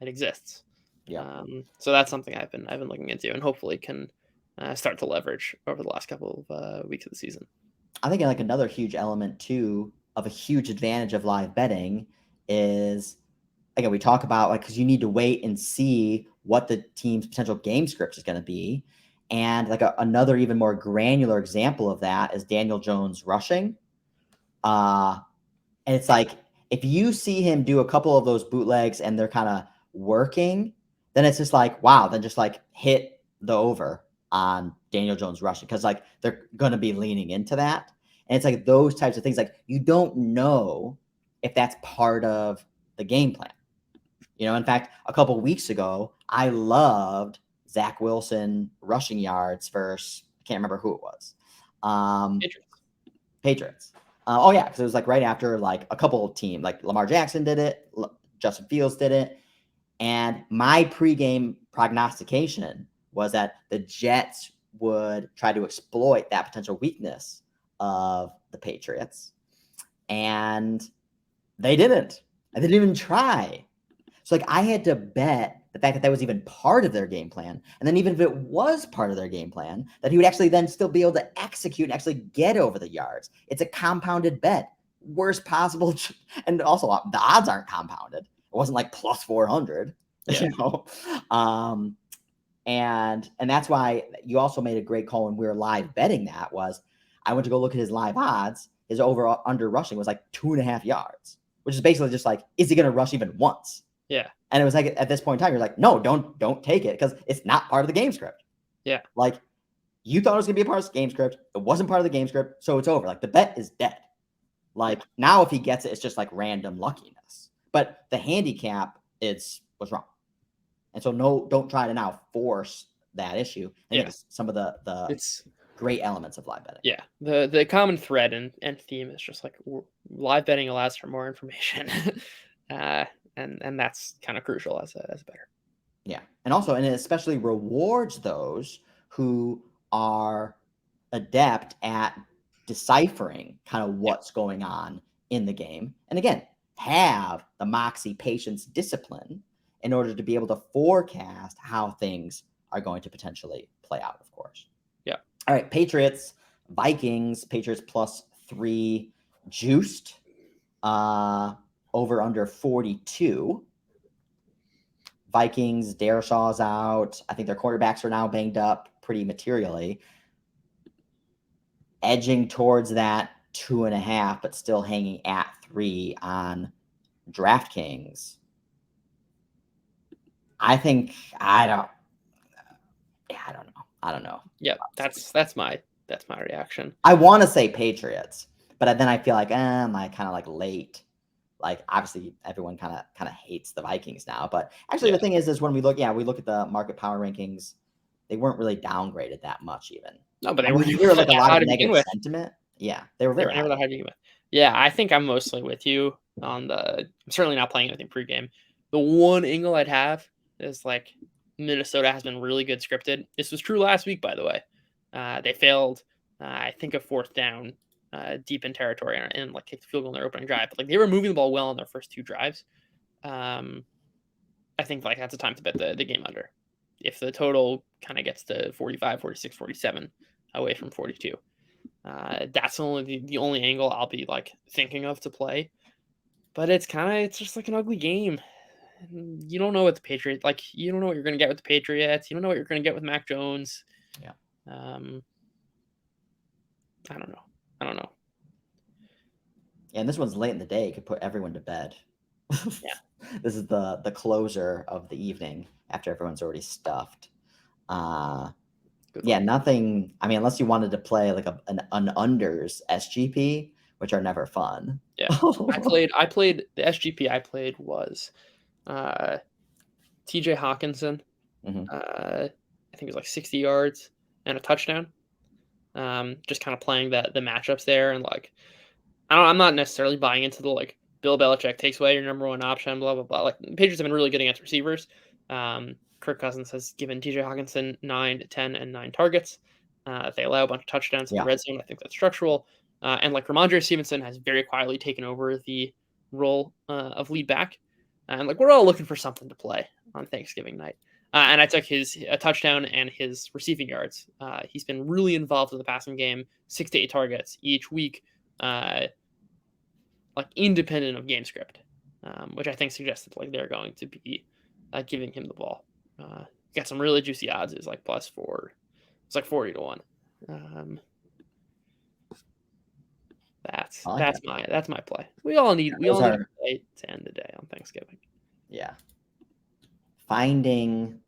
It exists. Yeah. So that's something I've been looking into and hopefully can start to leverage over the last couple of weeks of the season. I think like another huge element too of a huge advantage of live betting is again we talk about like because you need to wait and see what the team's potential game script is going to be, and like another even more granular example of that is Daniel Jones rushing, and it's like if you see him do a couple of those bootlegs and they're kind of working, then it's just like wow, then just like hit the over on Daniel Jones rushing because like they're going to be leaning into that. And it's like those types of things, like you don't know if that's part of the game plan. In fact, a couple of weeks ago, I loved Zach Wilson rushing yards versus, I can't remember who it was. Patriots. Because it was like right after like a couple of teams, like Lamar Jackson did it, Justin Fields did it. And my pregame prognostication was that the Jets would try to exploit that potential weakness of the Patriots. And they didn't. And they didn't even try. So like I had to bet the fact that that was even part of their game plan. And then even if it was part of their game plan, that he would actually then still be able to execute and actually get over the yards. It's a compounded bet. Worst possible. And also the odds aren't compounded. It wasn't like plus 400, and that's why you also made a great call when we were live betting that was I went to go look at his live odds. His over under rushing was like 2.5 yards, which is basically just like, is he going to rush even once? Yeah. And it was like, at this point in time, you're like, no, don't take it because it's not part of the game script. Yeah. Like you thought it was going to be a part of the game script. It wasn't part of the game script. So it's over. Like the bet is dead. Like now if he gets it, it's just like random luckiness. But the handicap was wrong. And so don't try to now force that issue. I think it's some of the great elements of live betting. Yeah. The common thread and theme is just like live betting allows for more information. And that's kind of crucial as a bettor. Yeah. And it especially rewards those who are adept at deciphering kind of what's going on in the game. And again, have the moxie, patience, discipline in order to be able to forecast how things are going to potentially play out, of course. Yeah. All right. Patriots, Vikings, Patriots +3 juiced, over under 42. Vikings, Darashaw's out. I think their quarterbacks are now banged up pretty materially. edging towards that 2.5, but still hanging at 3 on DraftKings. I think I don't know. I don't know. Yep, that's my reaction. I want to say Patriots, but then I feel like am I kind of like late? Like obviously everyone kind of hates the Vikings now, but actually the thing is when we look at the market power rankings, they weren't really downgraded that much even. No, but they I were mean, you hear like a lot high of to begin negative with. sentiment. Yeah, they were They very were never high. that high to begin with. Yeah, I think I'm mostly with you on the. I'm certainly not playing anything pregame. The one angle I'd have is like Minnesota has been really good scripted. This was true last week, by the way. They failed, I think, a fourth down deep in territory and like kicked the field goal in their opening drive. But like they were moving the ball well on their first 2 drives. I think like that's a time to bet the game under. If the total kind of gets to 45, 46, 47 away from 42. That's only the only angle I'll be like thinking of to play. But it's just like an ugly game. You don't know what the Patriots like. You don't know what you're going to get with the Patriots. You don't know what you're going to get with Mac Jones. Yeah. I don't know. Yeah, and this one's late in the day. Could put everyone to bed. Yeah. This is the closer of the evening after everyone's already stuffed. Yeah, nothing. I mean, unless you wanted to play like an unders SGP, which are never fun. Yeah, I played the SGP. I played was TJ Hawkinson. I think it was like 60 yards and a touchdown. Just kind of playing the matchups there and like I'm not necessarily buying into the like Bill Belichick takes away your number one option, blah blah blah. Like the Patriots have been really good against receivers. Kirk Cousins has given TJ Hawkinson 9, 10, and 9 targets. They allow a bunch of touchdowns in the red zone. I think that's structural. And like Ramondre Stevenson has very quietly taken over the role of lead back. And like we're all looking for something to play on Thanksgiving night. And I took a touchdown and his receiving yards. He's been really involved in the passing game, 6 to 8 targets each week, like independent of game script, which I think suggests that like they're going to be giving him the ball. Got some really juicy odds. It's like +4. It's like 40 to 1. That's my play. We all need to play to end the day on Thanksgiving. Yeah. Finding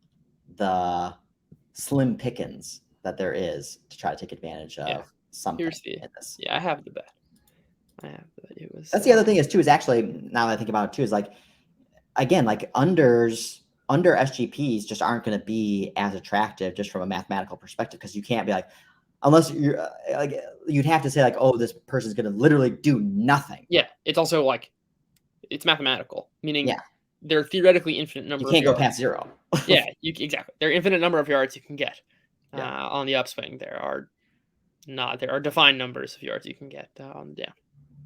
the slim pickings that there is to try to take advantage of something in this. Yeah, I have the bet. That's the other thing is actually, now that I think about it too, is like, again, like under SGPs just aren't going to be as attractive just from a mathematical perspective, because you can't be like, unless you're like, you'd have to say like, oh, this person's going to literally do nothing. Yeah, it's also like, it's mathematical, meaning they're theoretically infinite number. You can't go past 0. Yeah, exactly. There are infinite number of yards you can get on the upswing. There are defined numbers of yards you can get on the down.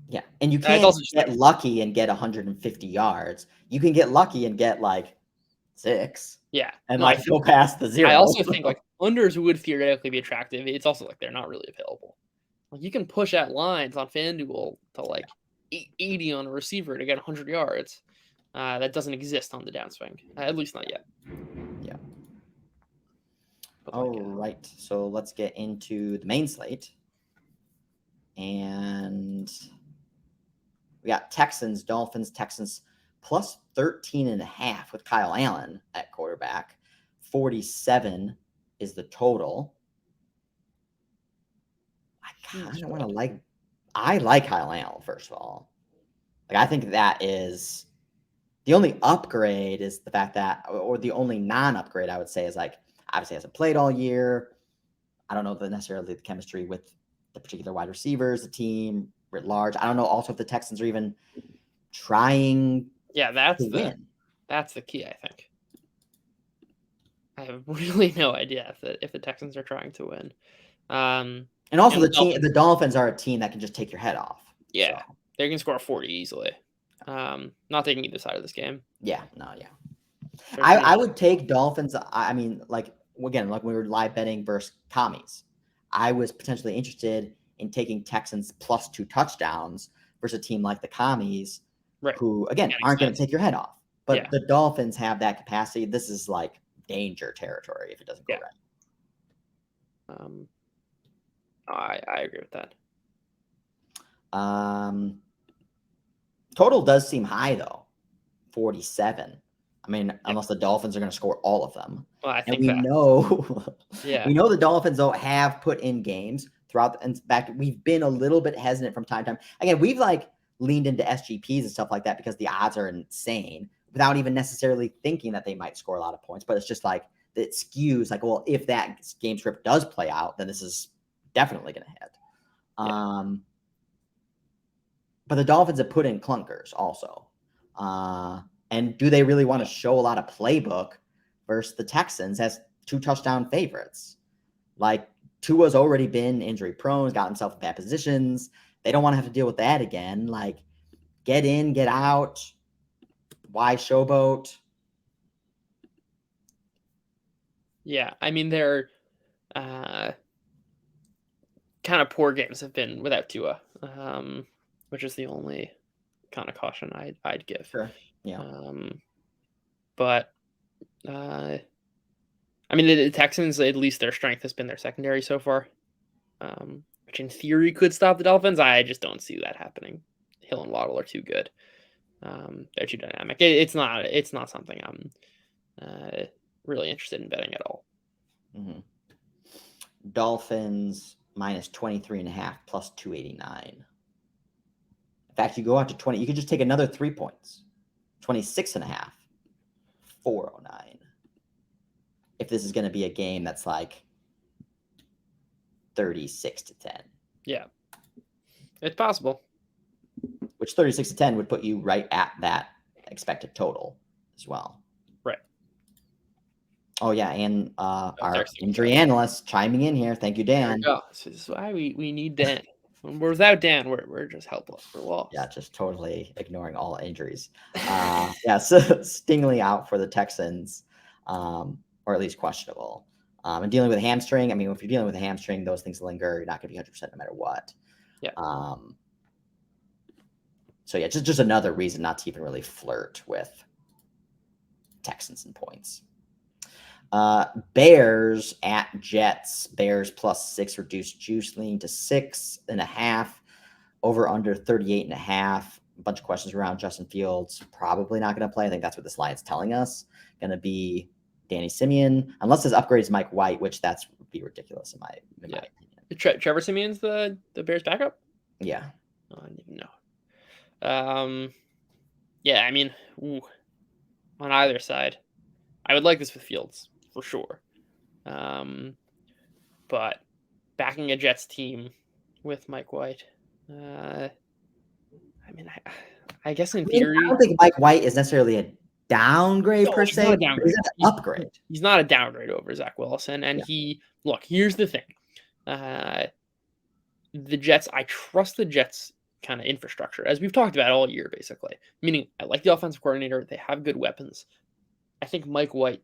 Yeah, and you can't get lucky and get 150 yards. You can get lucky and get like 6. Yeah, and like go past the 0. I also think like unders would theoretically be attractive. It's also like they're not really available. Like you can push at lines on FanDuel to like 80 on a receiver to get 100 yards. That doesn't exist on the downswing, at least not yet. Yeah. All right, so let's get into the main slate, and we got Texans, Dolphins. Texans +13.5 with Kyle Allen at quarterback. 47 is the total. I like Kyle Allen, first of all. Like, I think that is the only upgrade is the fact that, or the only non-upgrade I would say is like, obviously hasn't played all year. I don't know if necessarily the chemistry with the particular wide receivers, the team writ large. I don't know also if the Texans are even trying to win. That's the key, I think. I have really no idea if the Texans are trying to win. And also the Dolphins are a team that can just take your head off. Yeah, so they can score 40 easily. Not taking either side of this game. Yeah, no, yeah. I would take Dolphins. I mean, like, again, like when we were live betting versus commies, I was potentially interested in taking Texans +2 touchdowns versus a team like the commies, who, again, aren't going to take your head off. But the Dolphins have that capacity. This is like danger territory if it doesn't go right. I agree with that. Total does seem high though, 47. I mean, unless the Dolphins are going to score all of them. Well, I And think we that. know, Yeah. we know the Dolphins though have put in games throughout. In fact, we've been a little bit hesitant from time to time. Again, we've like leaned into SGPs and stuff like that because the odds are insane without even necessarily thinking that they might score a lot of points. But it's just like it skews like, well, if that game script does play out, then this is definitely going to hit. Yeah. But the Dolphins have put in clunkers also. And do they really want to show a lot of playbook versus the Texans as 2 touchdown favorites? Like Tua's already been injury prone, got himself in bad positions. They don't want to have to deal with that again. Like get in, get out. Why showboat? Yeah. I mean, their kind of poor games have been without Tua, which is the only kind of caution I'd give. Sure. Yeah. But I mean, the Texans, at least their strength has been their secondary so far, which in theory could stop the Dolphins. I just don't see that happening. Hill and Waddle are too good. They're too dynamic. It's not something I'm really interested in betting at all. Mm-hmm. Dolphins minus 23.5 plus 289. In fact, you go out to 20. You could just take another 3 points. 26.5, 409. If this is going to be a game that's like 36-10. Yeah, it's possible. Which 36-10 would put you right at that expected total as well. Right. Oh yeah, and our injury analyst chiming in here. Thank you, Dan. There we go. This is why we need Dan. When we're without Dan, we're just helpless. We're lost. Yeah, just totally ignoring all injuries. Yeah, so Stingley out for the Texans, or at least questionable. And dealing with a hamstring. I mean, if you're dealing with a hamstring, those things linger. You're not going to be 100% no matter what. Yeah. So yeah, just another reason not to even really flirt with Texans and points. Bears at Jets. Bears +6 reduced juice lean to 6.5. Over under 38.5. A bunch of questions around Justin Fields. Probably not going to play. I think that's what this line's telling us. Going to be Danny Simeon, unless his upgrade is Mike White, which would be ridiculous in my opinion. Trevor Simeon's the Bears backup? Yeah. Oh, I didn't even know. Yeah, I mean, on either side, I would like this with Fields for sure. But backing a Jets team with Mike White, I mean, I guess in theory, I don't think Mike White is necessarily a downgrade per se. Not a downgrade. He's an upgrade. He's not a downgrade over Zach Wilson. And here's the thing. The Jets, I trust the Jets kind of infrastructure, as we've talked about all year, basically. Meaning, I like the offensive coordinator. They have good weapons. I think Mike White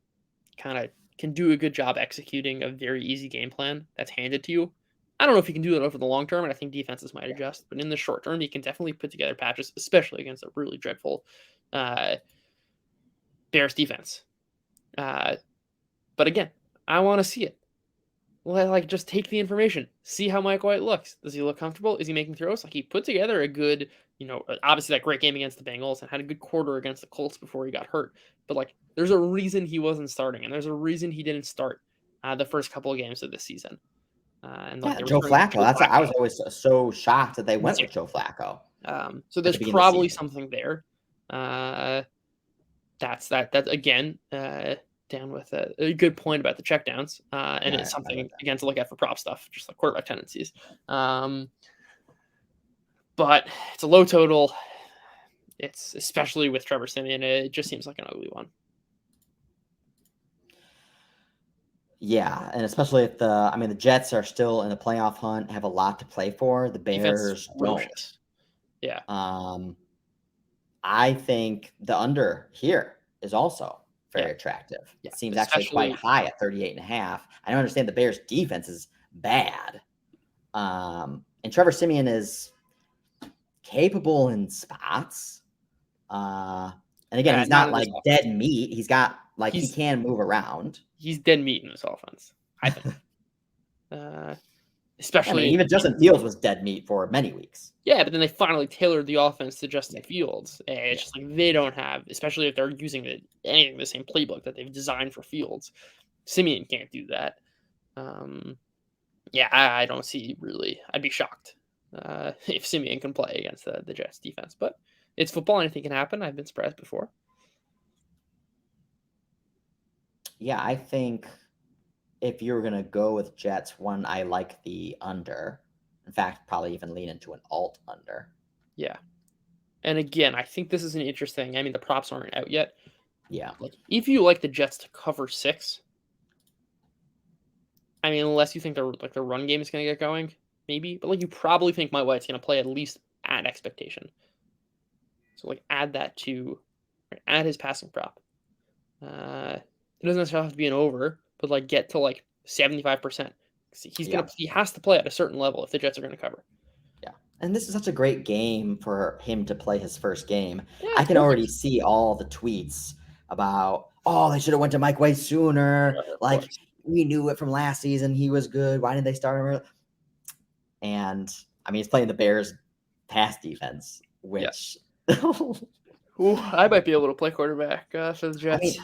kind of can do a good job executing a very easy game plan that's handed to you. I don't know if he can do it over the long term, and I think defenses might adjust. But in the short term, he can definitely put together patches, especially against a really dreadful Bears defense. But again, I want to see it. Like, just take the information. See how Mike White looks. Does he look comfortable? Is he making throws? Like, he put together a good, obviously that great game against the Bengals and had a good quarter against the Colts before he got hurt. But, like, there's a reason he wasn't starting, and there's a reason he didn't start the first couple of games of this season. And Joe Flacco. I was always so shocked that they went with Joe Flacco. So there's probably something there. That's again, down with a good point about the checkdowns, and it's something again to look at for prop stuff, just like quarterback tendencies. But it's a low total. It's especially with Trevor Simeon, it just seems like an ugly one. Yeah, and especially if the Jets are still in the playoff hunt, have a lot to play for. The Bears don't. Yeah. I think the under here is also very attractive. It seems actually quite high at 38.5. I don't understand the Bears defense is bad. And Trevor Simeon is capable in spots. And again, he's not like dead meat. He's got he can move around. He's dead meat in this offense, I think. especially even Justin Fields was dead meat for many weeks. Yeah, but then they finally tailored the offense to Justin Fields. And it's Yeah. just like they don't have, especially if they're using anything the same playbook that they've designed for Fields. Simeon can't do that. I don't see really. I'd be shocked if Simeon can play against the Jets defense, but it's football. Anything can happen. I've been surprised before. Yeah, I think if you're going to go with Jets, one, I like the under. In fact, probably even lean into an alt under. Yeah. And again, I think this is an interesting. I mean, the props aren't out yet. Yeah. Like, if you like the Jets to cover 6, I mean, unless you think the run game is going to get going, maybe. But you probably think Mike White's going to play at least at expectation. So add that to, add his passing prop. It doesn't necessarily have to be an over, but get to 75%. He has to play at a certain level if the Jets are going to cover. Yeah, and this is such a great game for him to play his first game. Yeah, I can already see all the tweets about, they should have went to Mike White sooner. We knew it from last season. He was good. Why didn't they start him? And I mean, he's playing the Bears pass defense, which I might be able to play quarterback for the Jets. I mean,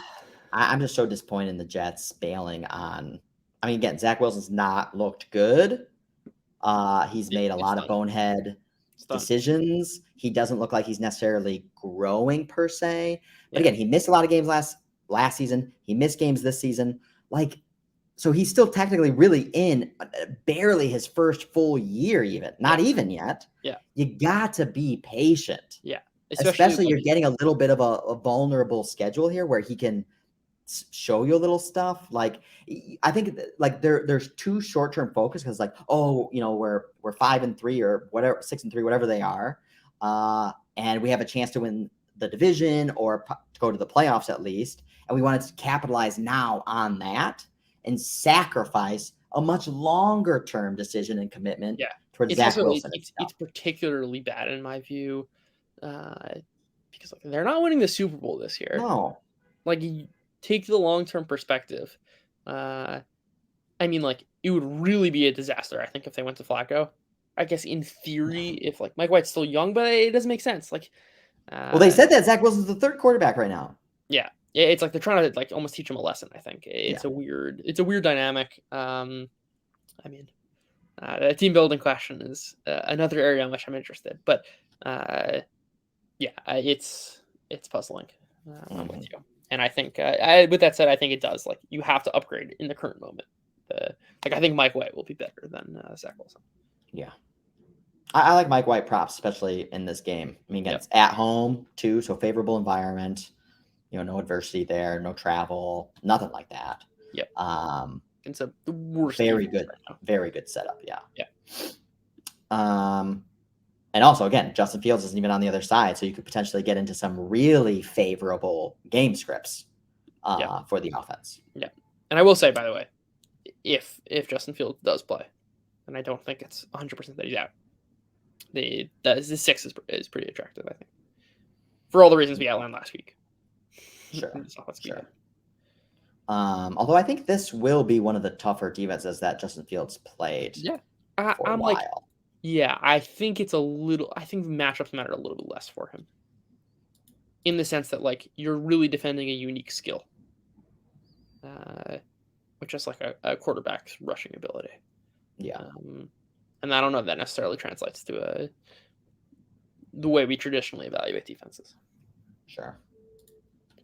I'm just so disappointed in the Jets bailing on. I mean, again, Zach Wilson's not looked good. He's made a lot of bonehead decisions. He doesn't look like he's necessarily growing per se. But again, he missed a lot of games last season. He missed games this season. So he's still technically really in barely his first full year, not even yet. Yeah. You got to be patient. Yeah. Especially you're getting a little bit of a vulnerable schedule here where he can show you a little stuff. I think there's too short-term focus because we're 5-3 or whatever, 6-3, whatever they are. And we have a chance to win the division or to go to the playoffs at least. And we wanted to capitalize now on that and sacrifice a much longer term decision and commitment towards Zach Wilson. It's particularly bad in my view because they're not winning the Super Bowl this year. No. You take the long-term perspective. I mean, it would really be a disaster, I think, if they went to Flacco. I guess in theory, if Mike White's still young, but it doesn't make sense. Well, they said that Zach Wilson's the third quarterback right now. Yeah. It's they're trying to almost teach him a lesson. I think it's a weird dynamic. I mean, the team building question is another area in which I'm interested. But it's puzzling. I'm with you, and I think with that said, I think it does. You have to upgrade in the current moment. I think Mike White will be better than Zach Wilson. Yeah. I like Mike White props, especially in this game. I mean, it's at home too, so favorable environment. No adversity there, no travel, nothing like that. Yep. It's the worst. Very good setup. Yeah. And also, again, Justin Fields isn't even on the other side, so you could potentially get into some really favorable game scripts for the offense. Yeah. And I will say, by the way, if Justin Fields does play, and I don't think it's 100% that he's out, the 6 is pretty attractive, I think, for all the reasons we outlined last week. Sure. Although I think this will be one of the tougher defenses that Justin Fields played. Yeah. For a while. I think it's a little. I think the matchups matter a little bit less for him, in the sense that you're really defending a unique skill, which is a quarterback's rushing ability. Yeah. And I don't know if that necessarily translates to the way we traditionally evaluate defenses. Sure.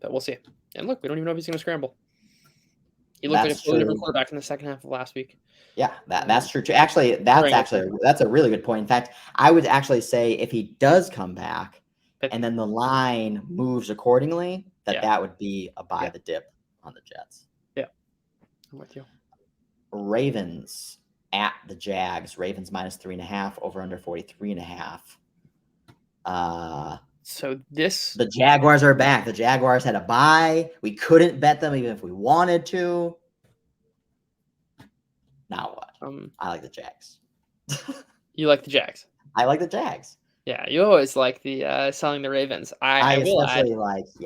But we'll see. And look, we don't even know if he's going to scramble. He looked like a totally different quarterback in the second half of last week. Yeah, that's true too. Actually, that's a really good point. In fact, I would actually say if he does come back and then the line moves accordingly, that would be a buy the dip on the Jets. Yeah, I'm with you. Ravens at the Jags. Ravens -3.5, over under 43.5. So the Jaguars are back. The Jaguars had a bye. We couldn't bet them even if we wanted to. Now what? I like the Jags. You like the Jags? I like the Jags. Yeah, you always like the selling the Ravens. I will especially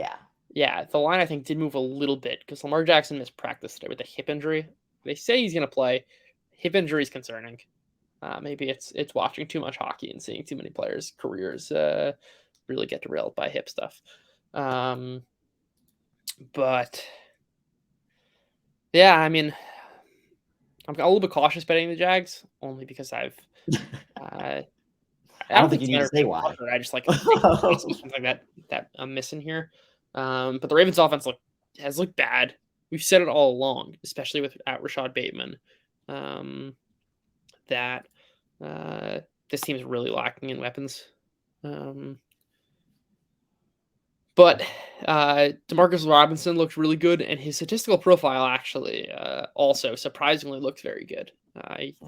add, Yeah, the line I think did move a little bit because Lamar Jackson missed practice today with a hip injury. They say he's going to play. Hip injury is concerning. Maybe it's watching too much hockey and seeing too many players' careers really get derailed by hip stuff. But yeah, I mean, I'm a little bit cautious betting the Jags only because I I don't don't think think you need to Tanner say can why. pucker. I just like think there's something that I'm missing here. But the Ravens offense has looked bad. We've said it all along, especially with Rashad Bateman, that this team is really lacking in weapons. But Demarcus Robinson looked really good, and his statistical profile actually also surprisingly looked very good.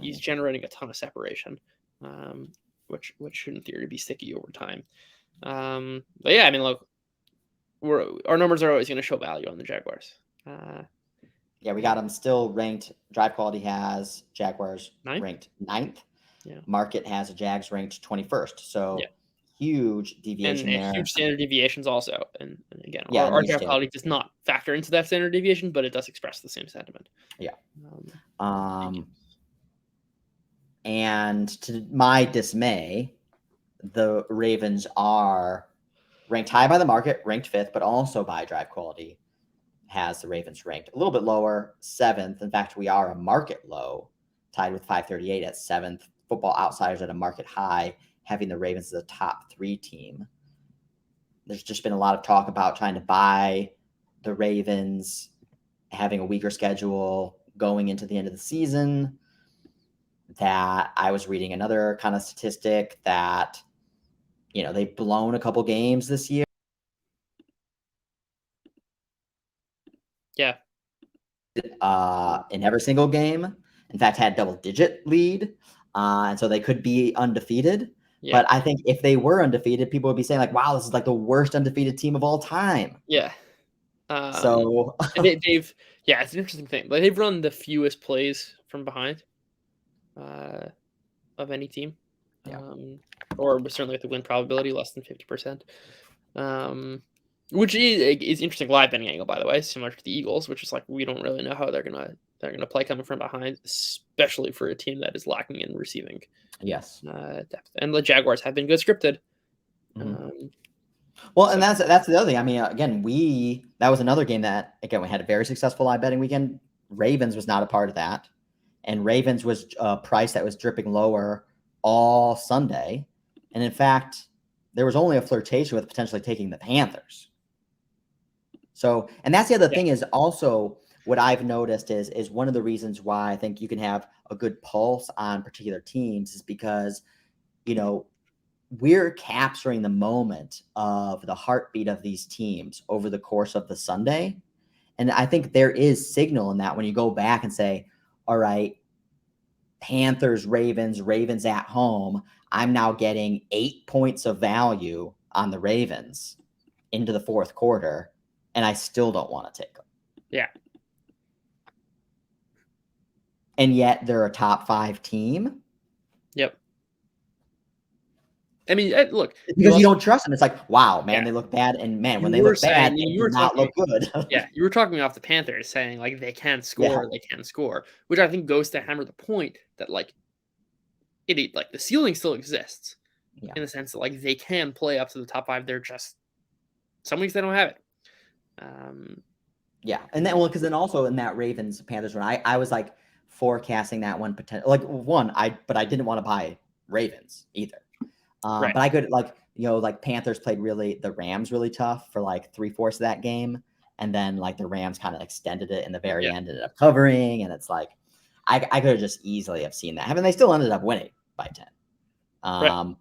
He's generating a ton of separation, which should in theory be sticky over time. But yeah, I mean, look, our numbers are always going to show value on the Jaguars. Yeah, we got them still ranked. Drive Quality has Jaguars Ninth? ranked 9th. Yeah. Market has a Jags ranked 21st. So Yeah. huge And deviation there. huge standard deviations also. And again, Yeah, our huge drive standard quality does not factor into that standard deviation, but it does express the same sentiment. Yeah. And to my dismay, the Ravens are ranked high by the market, ranked 5th, but also by Drive Quality has the Ravens ranked a little bit lower, 7th. In fact, we are a market low, tied with 538 at 7th. Football Outsiders at a market high, having the Ravens as a top 3 team. There's just been a lot of talk about trying to buy the Ravens, having a weaker schedule going into the end of the season. That I was reading another kind of statistic that, they've blown a couple games this year. Yeah. In every single game. In fact, had double-digit lead. And so they could be undefeated. Yeah. But I think if they were undefeated, people would be saying like, wow, this is like the worst undefeated team of all time. Yeah. So they've it's an interesting thing. Like they've run the fewest plays from behind of any team. Yeah. Or certainly with the win probability less than 50%. Which is interesting live betting angle, by the way, similar to the Eagles, which is like we don't really know how they're gonna play coming from behind, especially for a team that is lacking in receiving. Yes. Depth. And the Jaguars have been good scripted. Mm-hmm. Well, and that's the other thing. I mean, again, that was another game that, again, we had a very successful live betting weekend. Ravens was not a part of that. And Ravens was a price that was dripping lower all Sunday. And in fact, there was only a flirtation with potentially taking the Panthers. So, and that's the other thing is also what I've noticed is one of the reasons why I think you can have a good pulse on particular teams is because, we're capturing the moment of the heartbeat of these teams over the course of the Sunday. And I think there is signal in that when you go back and say, all right, Panthers, Ravens at home, I'm now getting 8 points of value on the Ravens into the fourth quarter, and I still don't want to take them. Yeah. And yet they're a top 5 team. Yep. I mean, look, because you don't trust them. It's like, wow, man, they look bad, and man, when they look bad, they do not look good. Yeah, you were talking off the Panthers, saying like they can score, which I think goes to hammer the point that like the ceiling still exists in the sense that like they can play up to the top 5. They're just some weeks they don't have it. Yeah, and then because then also in that Ravens Panthers run, I was like forecasting that one potential but I didn't want to buy Ravens either. But I could Panthers played the Rams really tough for like 3/4 of that game. And then like the Rams kind of extended it in the very end, ended up covering. And it's like, I could have just easily have seen that. I mean, they still ended up winning by 10. And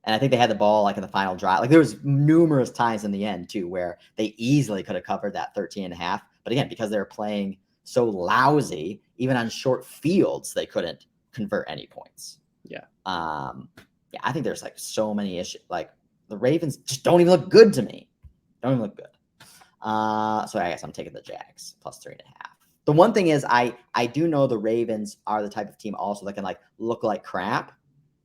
I think they had the ball like in the final drive. Like there was numerous times in the end too, where they easily could have covered that 13.5. But again, because they were playing so lousy, even on short fields, they couldn't convert any points. Yeah. Yeah, I think there's like so many issues. Like the Ravens just don't even look good to me. Don't even look good. So I guess I'm taking the Jags plus 3.5. The one thing is I do know the Ravens are the type of team also that can like look like crap,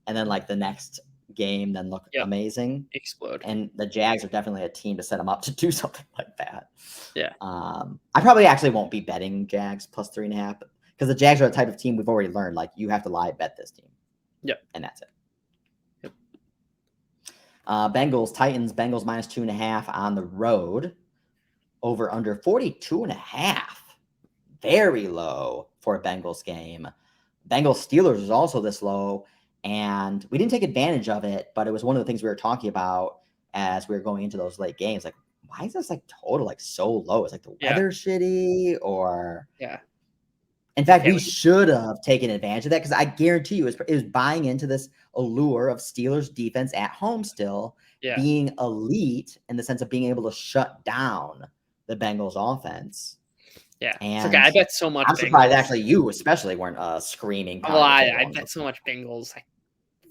and then like the next game then look amazing, explode. And the Jags are definitely a team to set them up to do something like that. Yeah. I probably actually won't be betting Jags plus 3.5 because the Jags are the type of team we've already learned like you have to live bet this team. Yep. And that's it. Yep. Bengals, Titans, Bengals minus 2.5 on the road. Over under 42.5. Very low for a Bengals game. Bengals Steelers is also this low, and we didn't take advantage of it, but it was one of the things we were talking about as we were going into those late games. Like, why is this like total like so low? Is like the weather shitty, or in fact, we should have taken advantage of that, because I guarantee you it was buying into this allure of Steelers defense at home still being elite in the sense of being able to shut down the Bengals offense. Yeah. And I bet so much. I'm surprised actually you especially weren't screaming. Well, I bet so much Bengals, like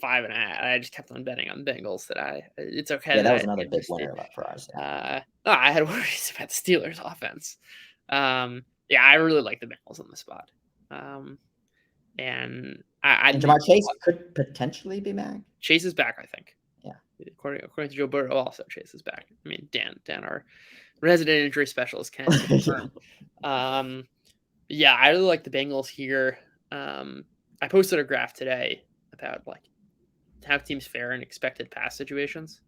5.5. I just kept on betting on Bengals it's okay. Yeah, that was another big winner for us. I had worries about the Steelers offense. I really like the Bengals on the spot. And Jamar Chase could potentially be back. Chase is back, I think. Yeah. According to Joe Burrow, also Chase is back. I mean, Dan, our resident injury specialist, can confirm. I really like the Bengals here. I posted a graph today about like how teams fare in expected pass situations.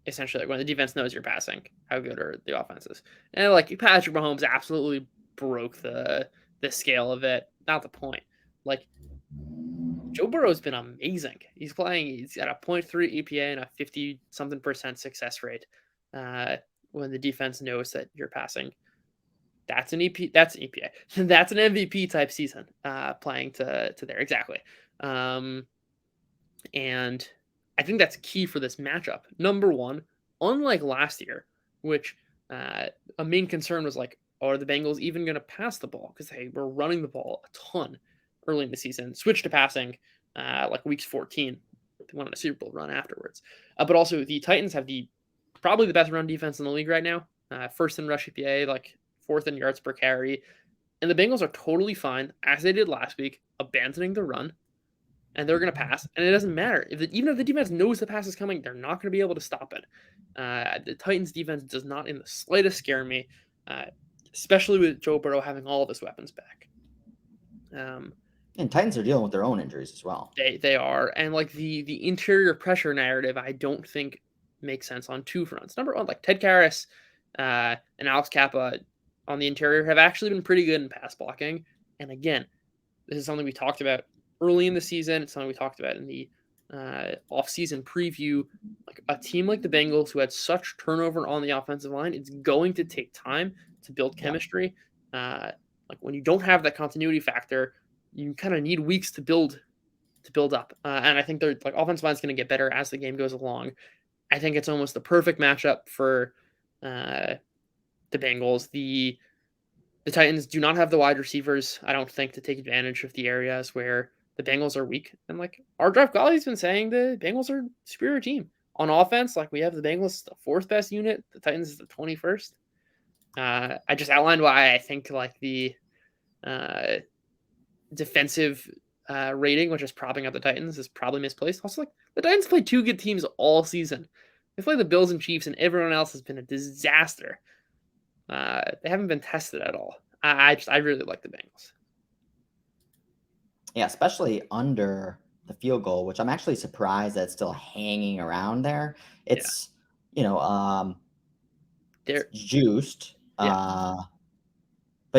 Essentially, like when the defense knows you're passing, how good are the offenses? And like Patrick Mahomes absolutely broke the scale of it. Not the point. Like Joe Burrow's been amazing. He's got a 0.3 EPA and a 50-something% success rate. When the defense knows that you're passing, that's an EPA. That's an MVP type season. Playing to there exactly. And I think that's key for this matchup. Number one, unlike last year, which a main concern was like, are the Bengals even going to pass the ball? Because they were running the ball a ton early in the season, switched to passing like weeks 14. They went on a Super Bowl run afterwards. But also the Titans have probably the best run defense in the league right now. First in rush EPA, like fourth in yards per carry. And the Bengals are totally fine, as they did last week, abandoning the run. And they're going to pass. And it doesn't matter. Even if the defense knows the pass is coming, they're not going to be able to stop it. The Titans defense does not in the slightest scare me, especially with Joe Burrow having all of his weapons back. And Titans are dealing with their own injuries as well. They are. And like the interior pressure narrative, I don't think makes sense on two fronts. Number one, like Ted Karras and Alex Kappa on the interior have actually been pretty good in pass blocking. And again, this is something we talked about early in the season. It's something we talked about in the off-season preview. Like a team like the Bengals, who had such turnover on the offensive line, it's going to take time to build chemistry. Like when you don't have that continuity factor, you kind of need weeks to build up. And I think their like offensive line is going to get better as the game goes along. I think it's almost the perfect matchup for the Bengals. The Titans do not have the wide receivers, I don't think, to take advantage of the areas where the Bengals are weak. And like our draft Golly's been saying, the Bengals are a superior team. On offense, like we have the Bengals, the fourth best unit. The Titans is the 21st. I just outlined why I think like the defensive rating, which is propping up the Titans, is probably misplaced. Also, like the Titans played two good teams all season. They played the Bills and Chiefs, and everyone else has been a disaster. They haven't been tested at all. I really like the Bengals. Yeah, especially under the field goal, which I'm actually surprised that it's still hanging around there. It's they're juiced. But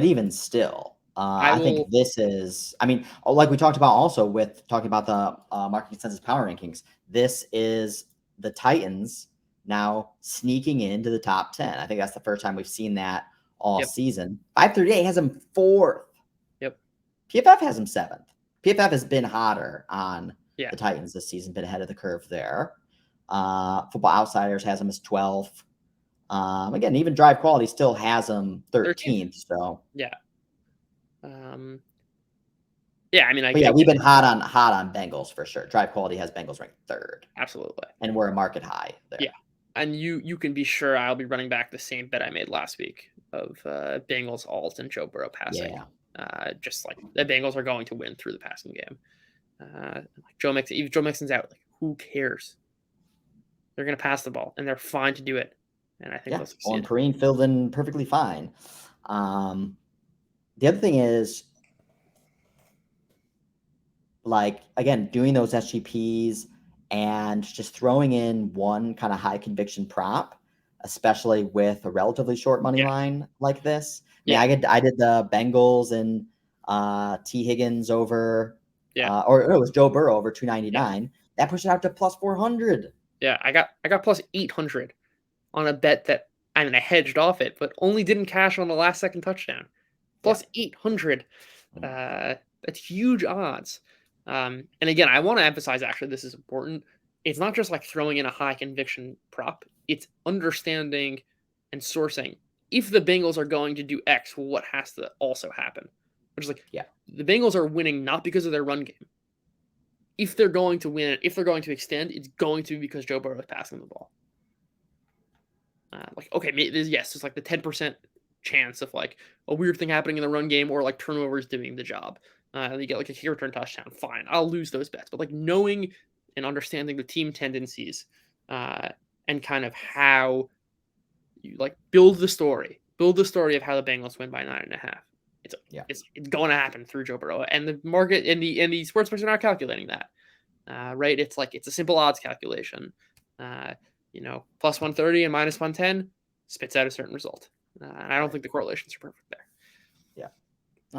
even still, I think this is, I mean, like we talked about also with talking about the market consensus power rankings, this is the Titans now sneaking into the top 10. I think that's the first time we've seen that all season. 538 has them fourth. Yep. PFF has them seventh. PFF has been hotter on the Titans this season, been ahead of the curve there. Football Outsiders has them as 12th. Again, even Drive Quality still has them 13th. So I mean, we've been hot on Bengals for sure. Drive Quality has Bengals ranked third. Absolutely. And we're a market high there. Yeah. And you can be sure I'll be running back the same bet I made last week of Bengals alt and Joe Burrow passing. Yeah. Just like the Bengals are going to win through the passing game. Like Joe Mixon, even Joe Mixon's out. Like, who cares? They're going to pass the ball, and they're fine to do it. And I think they'll succeed. And Perrine filled in perfectly fine. The other thing is, like, again, doing those SGPs and just throwing in one kind of high conviction prop, especially with a relatively short money Yeah. line like this. Yeah. I did the Bengals and T. Higgins over, Yeah. or it was Joe Burrow over Yeah. 299. That pushed it out to plus 400. Yeah. I got plus 800 on a bet that I hedged off it, but only didn't cash on the last second touchdown. Plus 800. That's huge odds. And again, I want to emphasize, actually, this is important. It's not just like throwing in a high conviction prop. It's understanding and sourcing. If the Bengals are going to do X, what has to also happen? Which is like, the Bengals are winning not because of their run game. If they're going to win, if they're going to extend, it's going to be because Joe Burrow is passing the ball. There's like the 10% chance of like a weird thing happening in the run game or like turnovers doing the job. You get like a kick return touchdown. Fine, I'll lose those bets. But like knowing and understanding the team tendencies and kind of how you like build the story of how the Bengals win by 9.5. It's going to happen through Joe Burrow, and the market and the sportsbooks are not calculating that. Right? It's like it's a simple odds calculation. Plus 130 and minus 110 spits out a certain result. And I don't think the correlations are perfect there. Yeah.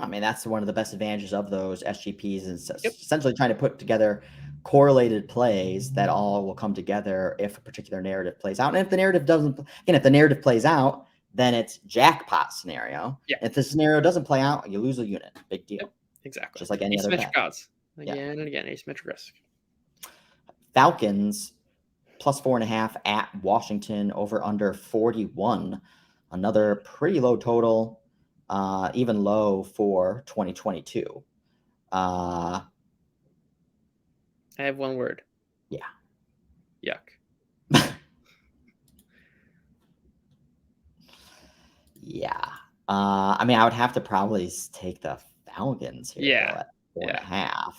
I mean, that's one of the best advantages of those SGPs is essentially trying to put together correlated plays that all will come together if a particular narrative plays out. And if the narrative doesn't, again, if the narrative plays out, then it's jackpot scenario. Yeah. If the scenario doesn't play out, you lose a unit. Big deal. Yep. Exactly. Just like any other bet. Asymmetric odds. Again and again, asymmetric risk. Falcons plus 4.5 at Washington over under 41. Another pretty low total, even low for 2022. I have one word. Yeah. Yuck. Yeah. I mean, I would have to probably take the Falcons here. Yeah. Though, at 4.5.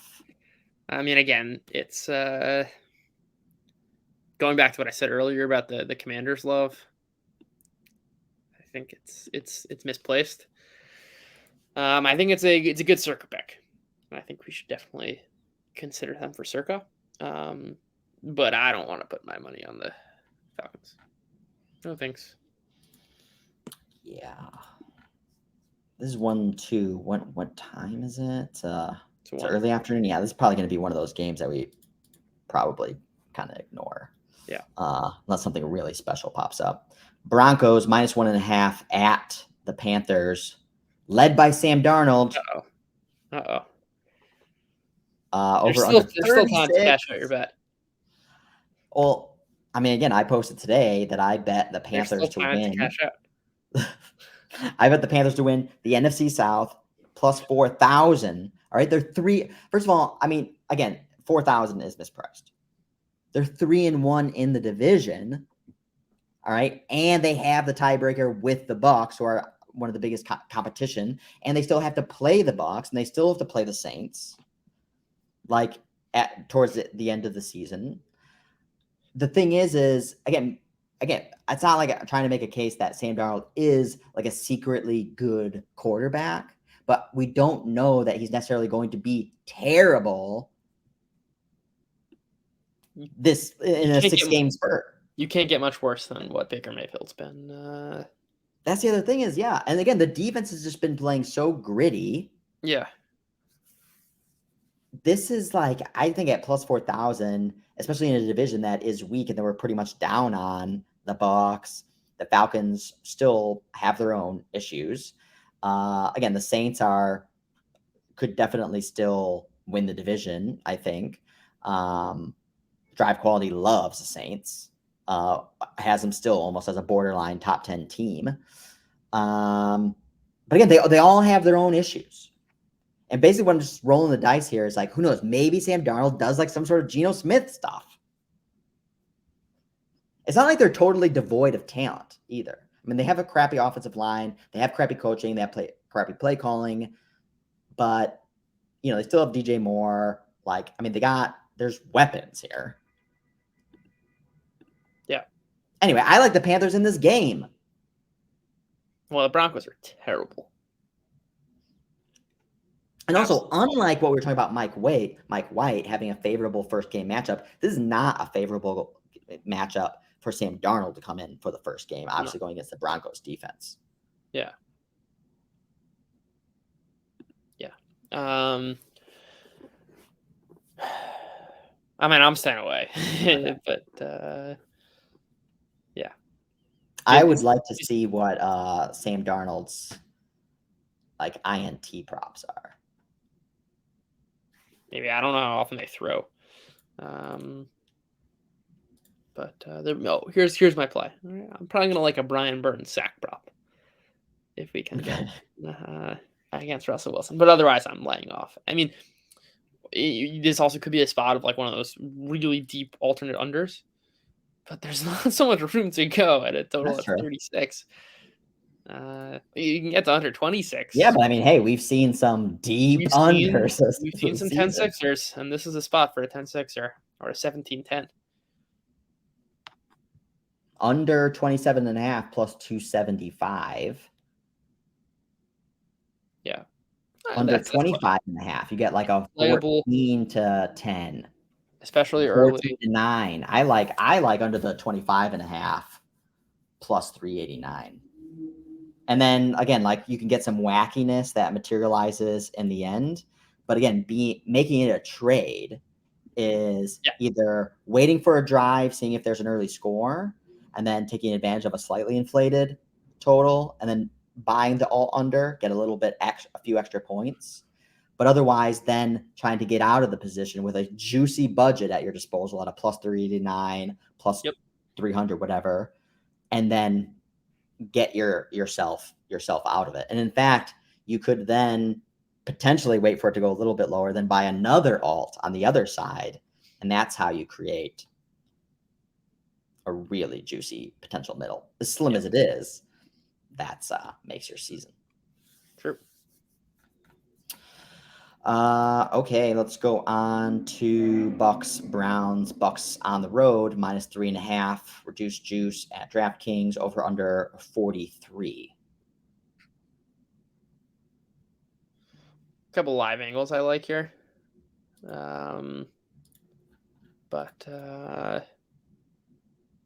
I mean, again, it's going back to what I said earlier about the Commanders' love. I think it's misplaced. I think it's a good Circa pick. I think we should definitely consider them for Circa. But I don't want to put my money on the Falcons. No thanks. Yeah. This is 1-2. What time is it? It's early afternoon. Yeah, this is probably going to be one of those games that we probably kind of ignore. Yeah. Unless something really special pops up. Broncos minus 1.5 at the Panthers, led by Sam Darnold. Uh-oh. Over there's still time to cash out your bet. Well, I mean, again, I posted today that I bet the Panthers to win. To cash out. I bet the Panthers to win the NFC South plus 4,000. All right, they're three. First of all, I mean, again, 4,000 is mispriced. They're 3-1 in the division. All right, and they have the tiebreaker with the Bucs, who are one of the biggest competition, and they still have to play the Bucs, and they still have to play the Saints. Like towards the end of the season. The thing is again, it's not like I'm trying to make a case that Sam Darnold is like a secretly good quarterback, but we don't know that he's necessarily going to be terrible this in a 6-game spurt. You can't get much worse than what Baker Mayfield's been. That's the other thing is, yeah. And again, the defense has just been playing so gritty. Yeah. This is like, I think at plus 4,000, especially in a division that is weak and they were pretty much down on the Bucs. The Falcons still have their own issues. Again, the Saints could definitely still win the division, I think. Drive Quality loves the Saints. Has them still almost as a borderline top 10 team. But again, they all have their own issues. And basically what I'm just rolling the dice here is like, who knows? Maybe Sam Darnold does like some sort of Geno Smith stuff. It's not like they're totally devoid of talent either. I mean, they have a crappy offensive line. They have crappy coaching. They have crappy play calling. But, they still have DJ Moore. Like, I mean, there's weapons here. Yeah. Anyway, I like the Panthers in this game. Well, the Broncos are terrible. And also, Absolutely. unlike what we were talking about Mike White having a favorable first game matchup, this is not a favorable matchup for Sam Darnold to come in for the first game, obviously going against the Broncos defense. Yeah. Yeah. I mean, I'm staying away, Okay. but yeah. I would like to see what Sam Darnold's like INT props are. Maybe I don't know how often they throw. But here's my play. I'm probably gonna like a Brian Burton sack prop if we can get against Russell Wilson. But otherwise, I'm laying off. I mean, this also could be a spot of like one of those really deep alternate unders, but there's not so much room to go at a total That's of true. 36. You can get to under 26. Yeah, but I mean, hey, we've seen some deep unders We've this seen some season. 10-6ers, and this is a spot for a 10-6er or a 17-10. Under 27.5 plus 275. Yeah. Under That's 25.5. You get like a playable, 14-10. especially early. 14-9. I like under the 25.5 plus 389. And then again, like you can get some wackiness that materializes in the end. But again, making it a trade is either waiting for a drive, seeing if there's an early score, and then taking advantage of a slightly inflated total, and then buying the all under, get a few extra points. But otherwise, then trying to get out of the position with a juicy budget at your disposal at a plus 389, plus 300, whatever, and then get yourself out of it. And in fact, you could then potentially wait for it to go a little bit lower, then buy another alt on the other side. And that's how you create a really juicy potential middle. As slim as it is, that's makes your season. True. Okay, let's go on to Bucs Browns. Bucs on the road, minus 3.5, reduced juice at DraftKings, over under 43. Couple live angles I like here. But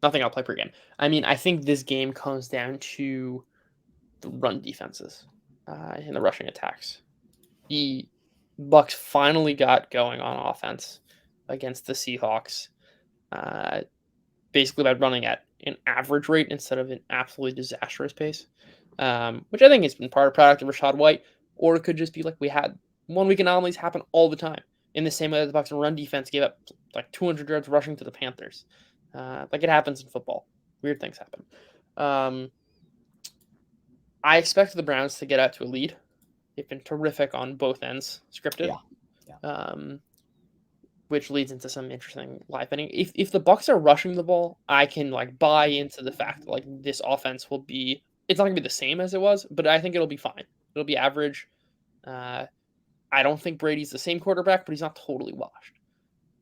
nothing I'll play per game. I mean, I think this game comes down to the run defenses and the rushing attacks. The Bucs finally got going on offense against the Seahawks, basically by running at an average rate instead of an absolutely disastrous pace, which I think has been part of product of Rachaad White, or it could just be like we had 1 week anomalies happen all the time. In the same way that the Bucs run defense gave up like 200 yards rushing to the Panthers, like it happens in football. Weird things happen. I expect the Browns to get out to a lead. They've been terrific on both ends, scripted. Yeah. Which leads into some interesting live betting. If the Bucs are rushing the ball, I can like buy into the fact that like this offense will be. It's not gonna be the same as it was, but I think it'll be fine. It'll be average. I don't think Brady's the same quarterback, but he's not totally washed.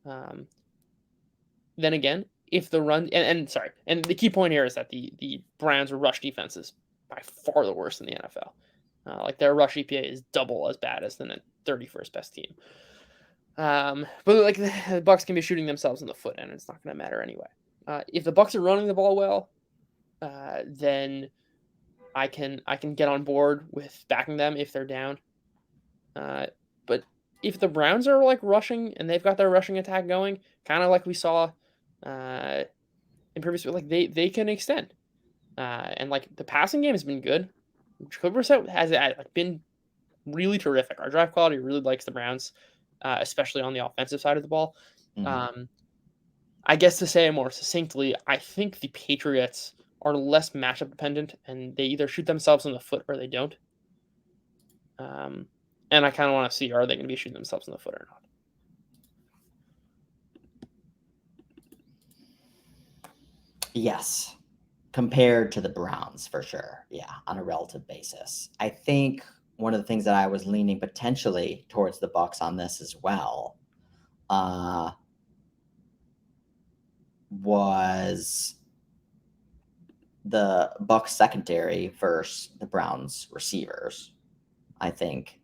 Then again, if the run and the key point here is that the Browns' rush defense is by far the worst in the NFL. Like their rush EPA is double as bad as the 31st best team. But like the Bucs can be shooting themselves in the foot, and it's not going to matter anyway. If the Bucs are running the ball well, then I can get on board with backing them if they're down. But if the Browns are like rushing and they've got their rushing attack going, kind of like we saw in previous, like they can extend. And like the passing game has been good. Jacoby Brissett has been really terrific. Our draft quality really likes the Browns, especially on the offensive side of the ball. Mm-hmm. I guess to say it more succinctly, I think the Patriots are less matchup dependent, and they either shoot themselves in the foot or they don't. And I kind of want to see, are they going to be shooting themselves in the foot or not? Yes, compared to the Browns, for sure. Yeah, on a relative basis. I think one of the things that I was leaning potentially towards the Bucs on this as well was the Bucs secondary versus the Browns receivers. I think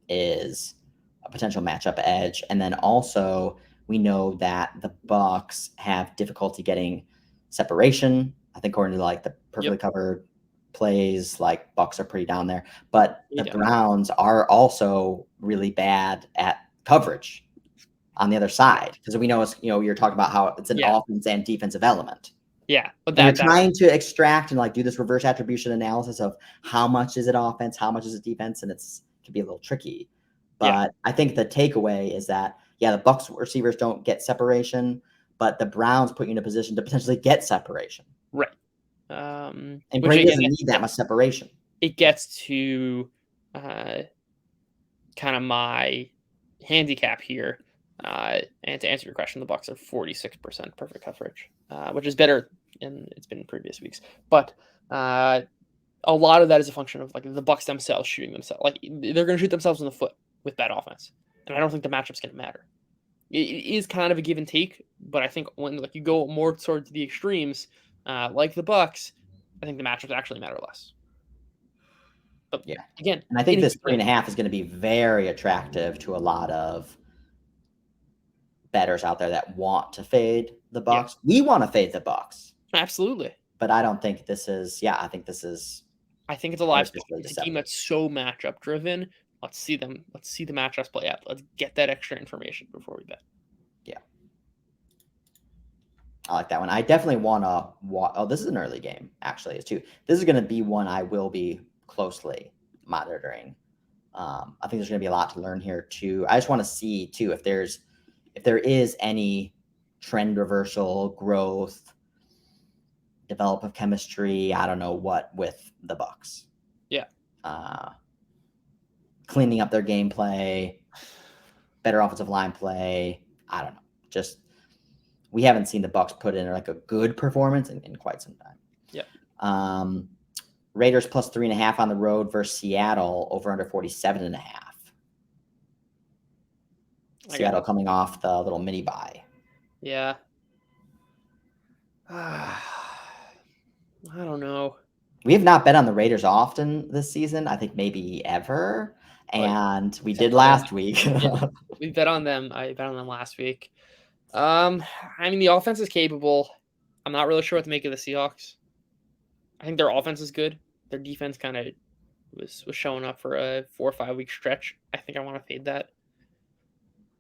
is a potential matchup edge. And then also we know that the Bucs have difficulty getting separation. I think according to like the perfectly covered plays, like Bucs are pretty down there. But the Browns are also really bad at coverage on the other side, because we know it's, you're talking about how it's an offense and defensive element. Yeah, but you're trying to extract and like do this reverse attribution analysis of how much is it offense, how much is it defense, and it can be a little tricky. But I think the takeaway is that the Bucs receivers don't get separation, but the Browns put you in a position to potentially get separation. Right. And Brady doesn't need that much separation. It gets to kind of my handicap here. And to answer your question, the Bucs are 46% perfect coverage, which is better than it's been in previous weeks. But a lot of that is a function of like the Bucs themselves shooting themselves. Like they're going to shoot themselves in the foot with bad offense, and I don't think the matchup's going to matter. It is kind of a give and take, but I think when like you go more towards the extremes, like the Bucs, I think the matchups actually matter less. But again, and I think this 3.5 is going to be very attractive to a lot of bettors out there that want to fade the Bucs. We want to fade the Bucs. Absolutely. But I don't think this is, I think this is. I think it's a live spot. It's a team that's so matchup driven. Let's see the matchups play out. Let's get that extra information before we bet. Yeah. I like that one. I definitely want to watch. Oh, this is an early game, actually, too. This is going to be one I will be closely monitoring. I think there's going to be a lot to learn here, too. I just want to see, too, if there is any trend reversal, growth, develop of chemistry, I don't know what, with the Bucs. Yeah. Cleaning up their gameplay, better offensive line play. I don't know. Just we haven't seen the Bucs put in like a good performance in quite some time. Yeah. Raiders plus 3.5 on the road versus Seattle, over under 47.5. Seattle coming off the little mini bye. Yeah. I don't know. We have not bet on the Raiders often this season. I think maybe ever. And we did last week. We bet on them. I bet on them last week. I mean, the offense is capable. I'm not really sure what to make of the Seahawks. I think their offense is good. Their defense kind of was showing up for a 4 or 5 week stretch. I think I want to fade that.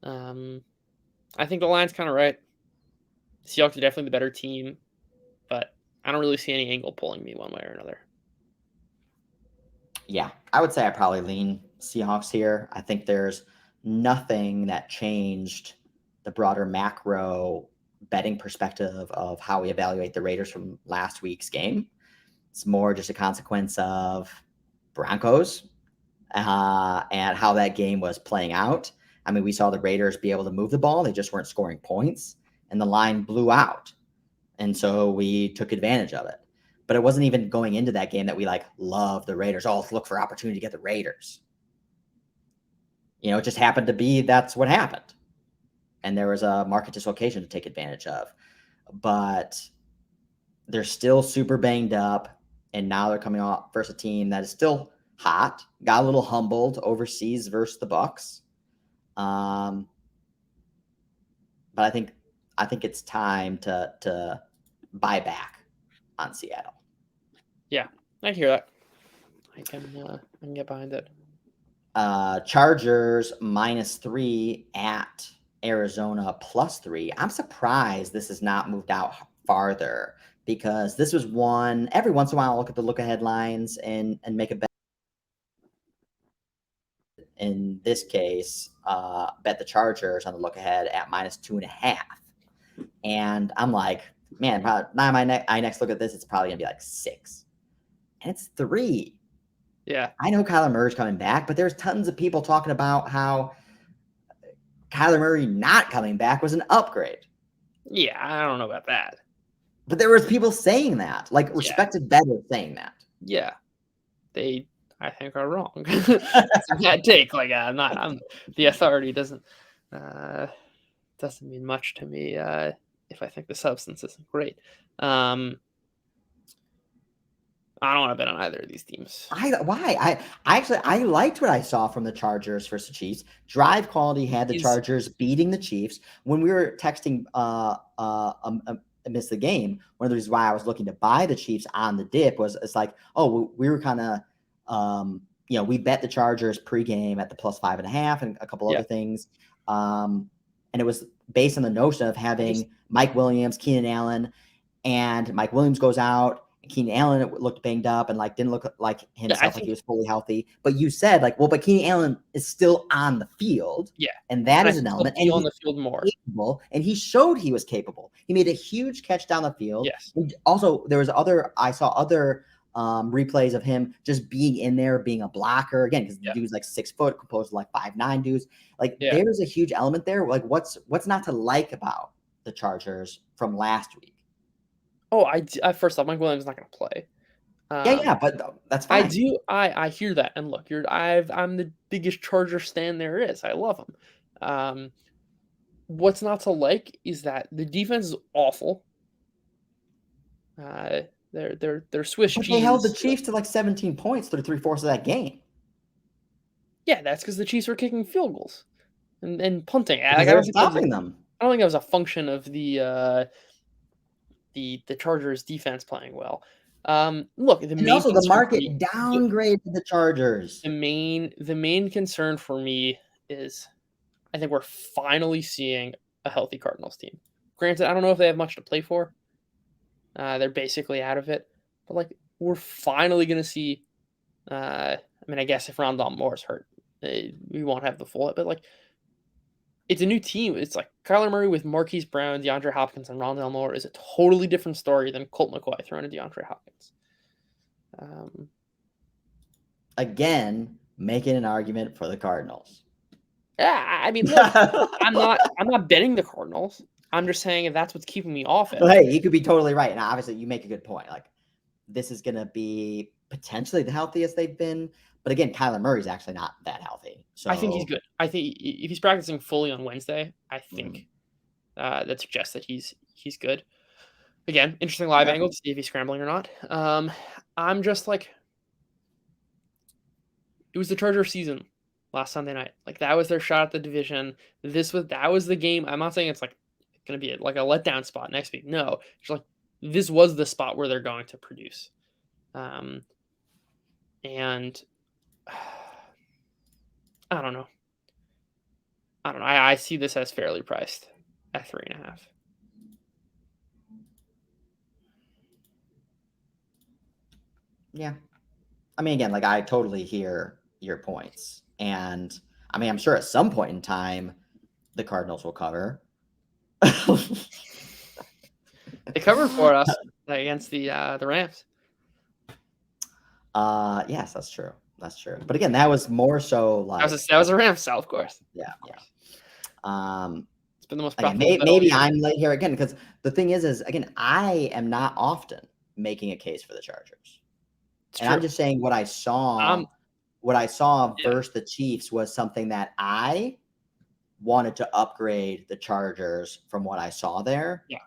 I think the line's kind of right. The Seahawks are definitely the better team, but I don't really see any angle pulling me one way or another. Yeah, I would say I probably lean Seahawks here. I think there's nothing that changed the broader macro betting perspective of how we evaluate the Raiders from last week's game. It's more just a consequence of Broncos and how that game was playing out. I mean, we saw the Raiders be able to move the ball. They just weren't scoring points, and the line blew out. And so we took advantage of it. But it wasn't even going into that game that we like love the Raiders. Oh, let's look for opportunity to get the Raiders. It just happened to be that's what happened. And there was a market dislocation to take advantage of. But they're still super banged up. And now they're coming off versus a team that is still hot, got a little humbled overseas versus the Bucs. But I think it's time to buy back on Seattle. Yeah, I hear that. I can get behind it. Chargers -3 at Arizona +3. I'm surprised this has not moved out farther, because this was one every once in a while I'll look at the look ahead lines and make a bet. In this case, bet the Chargers on the look ahead at -2.5. And I'm like, man, now I next look at this, it's probably gonna be like 6. And it's 3. Yeah. I know Kyler Murray's coming back, but there's tons of people talking about how Kyler Murray not coming back was an upgrade. Yeah, I don't know about that. But there was people saying that, like respected bettors saying that. Yeah. They, I think, are wrong. It's a bad take. Like I'm the authority doesn't mean much to me if I think the substance isn't great. I don't want to bet on either of these teams. Why? I liked what I saw from the Chargers versus the Chiefs. Drive quality had the Chargers beating the Chiefs. When we were texting amidst the game, one of the reasons why I was looking to buy the Chiefs on the dip was it's like, oh, we were kind of we bet the Chargers pregame at the +5.5 and a couple other things. And it was based on the notion of having Mike Williams, Keenan Allen, and Mike Williams goes out. Keenan Allen looked banged up and didn't look like himself, like he was fully healthy. But you said but Keenan Allen is still on the field. Yeah. And that is an element. And he's on the field more. Capable, and he showed he was capable. He made a huge catch down the field. Yes. And also, I saw other replays of him just being in there, being a blocker again, because the dude's 6 foot, composed of 5'9" dudes. There's a huge element there. What's not to like about the Chargers from last week? Oh, I first off, Mike Williams is not going to play. But that's fine. I hear that, and look, I'm the biggest Charger stan there is. I love him. What's not to like is that the defense is awful. They're Swiss cheese. They held the Chiefs to 17 points through 3/4 of that game. Yeah, that's because the Chiefs were kicking field goals and punting. I don't stopping them. I don't think that was a function of the Chargers defense playing well. Look, the market downgraded the Chargers. The main concern for me is I think we're finally seeing a healthy Cardinals team. Granted, I don't know if they have much to play for. They're basically out of it. But we're finally going to see I guess if Rondale Moore's hurt, we won't have the full, but it's a new team. It's Kyler Murray with Marquise Brown, DeAndre Hopkins, and Rondale Moore is a totally different story than Colt McCoy throwing to DeAndre Hopkins. Again, making an argument for the Cardinals. Yeah, look, I'm not betting the Cardinals. I'm just saying if that's what's keeping me off it. Well, hey, you could be totally right. And obviously, you make a good point. This is going to be potentially the healthiest they've been. But again, Kyler Murray's actually not that healthy. So I think he's good. I think if he's practicing fully on Wednesday, I think that suggests that he's good. Again, interesting live angle to see if he's scrambling or not. I'm just it was the Chargers season last Sunday night. That was their shot at the division. That was the game. I'm not saying it's going to be a letdown spot next week. No, it's this was the spot where they're going to produce. And I don't know. I see this as fairly priced at 3.5. Yeah. Again, I totally hear your points. And I'm sure at some point in time, the Cardinals will cover. They covered for us against the Rams. Yes, that's true. That's true. But again, that was more so that was a Rams sell, of course. Yeah. It's been the most profitable. Maybe I'm late here again because the thing is again, I am not often making a case for the Chargers. And I'm just saying what I saw versus the Chiefs was something that I wanted to upgrade the Chargers from what I saw there. Yeah.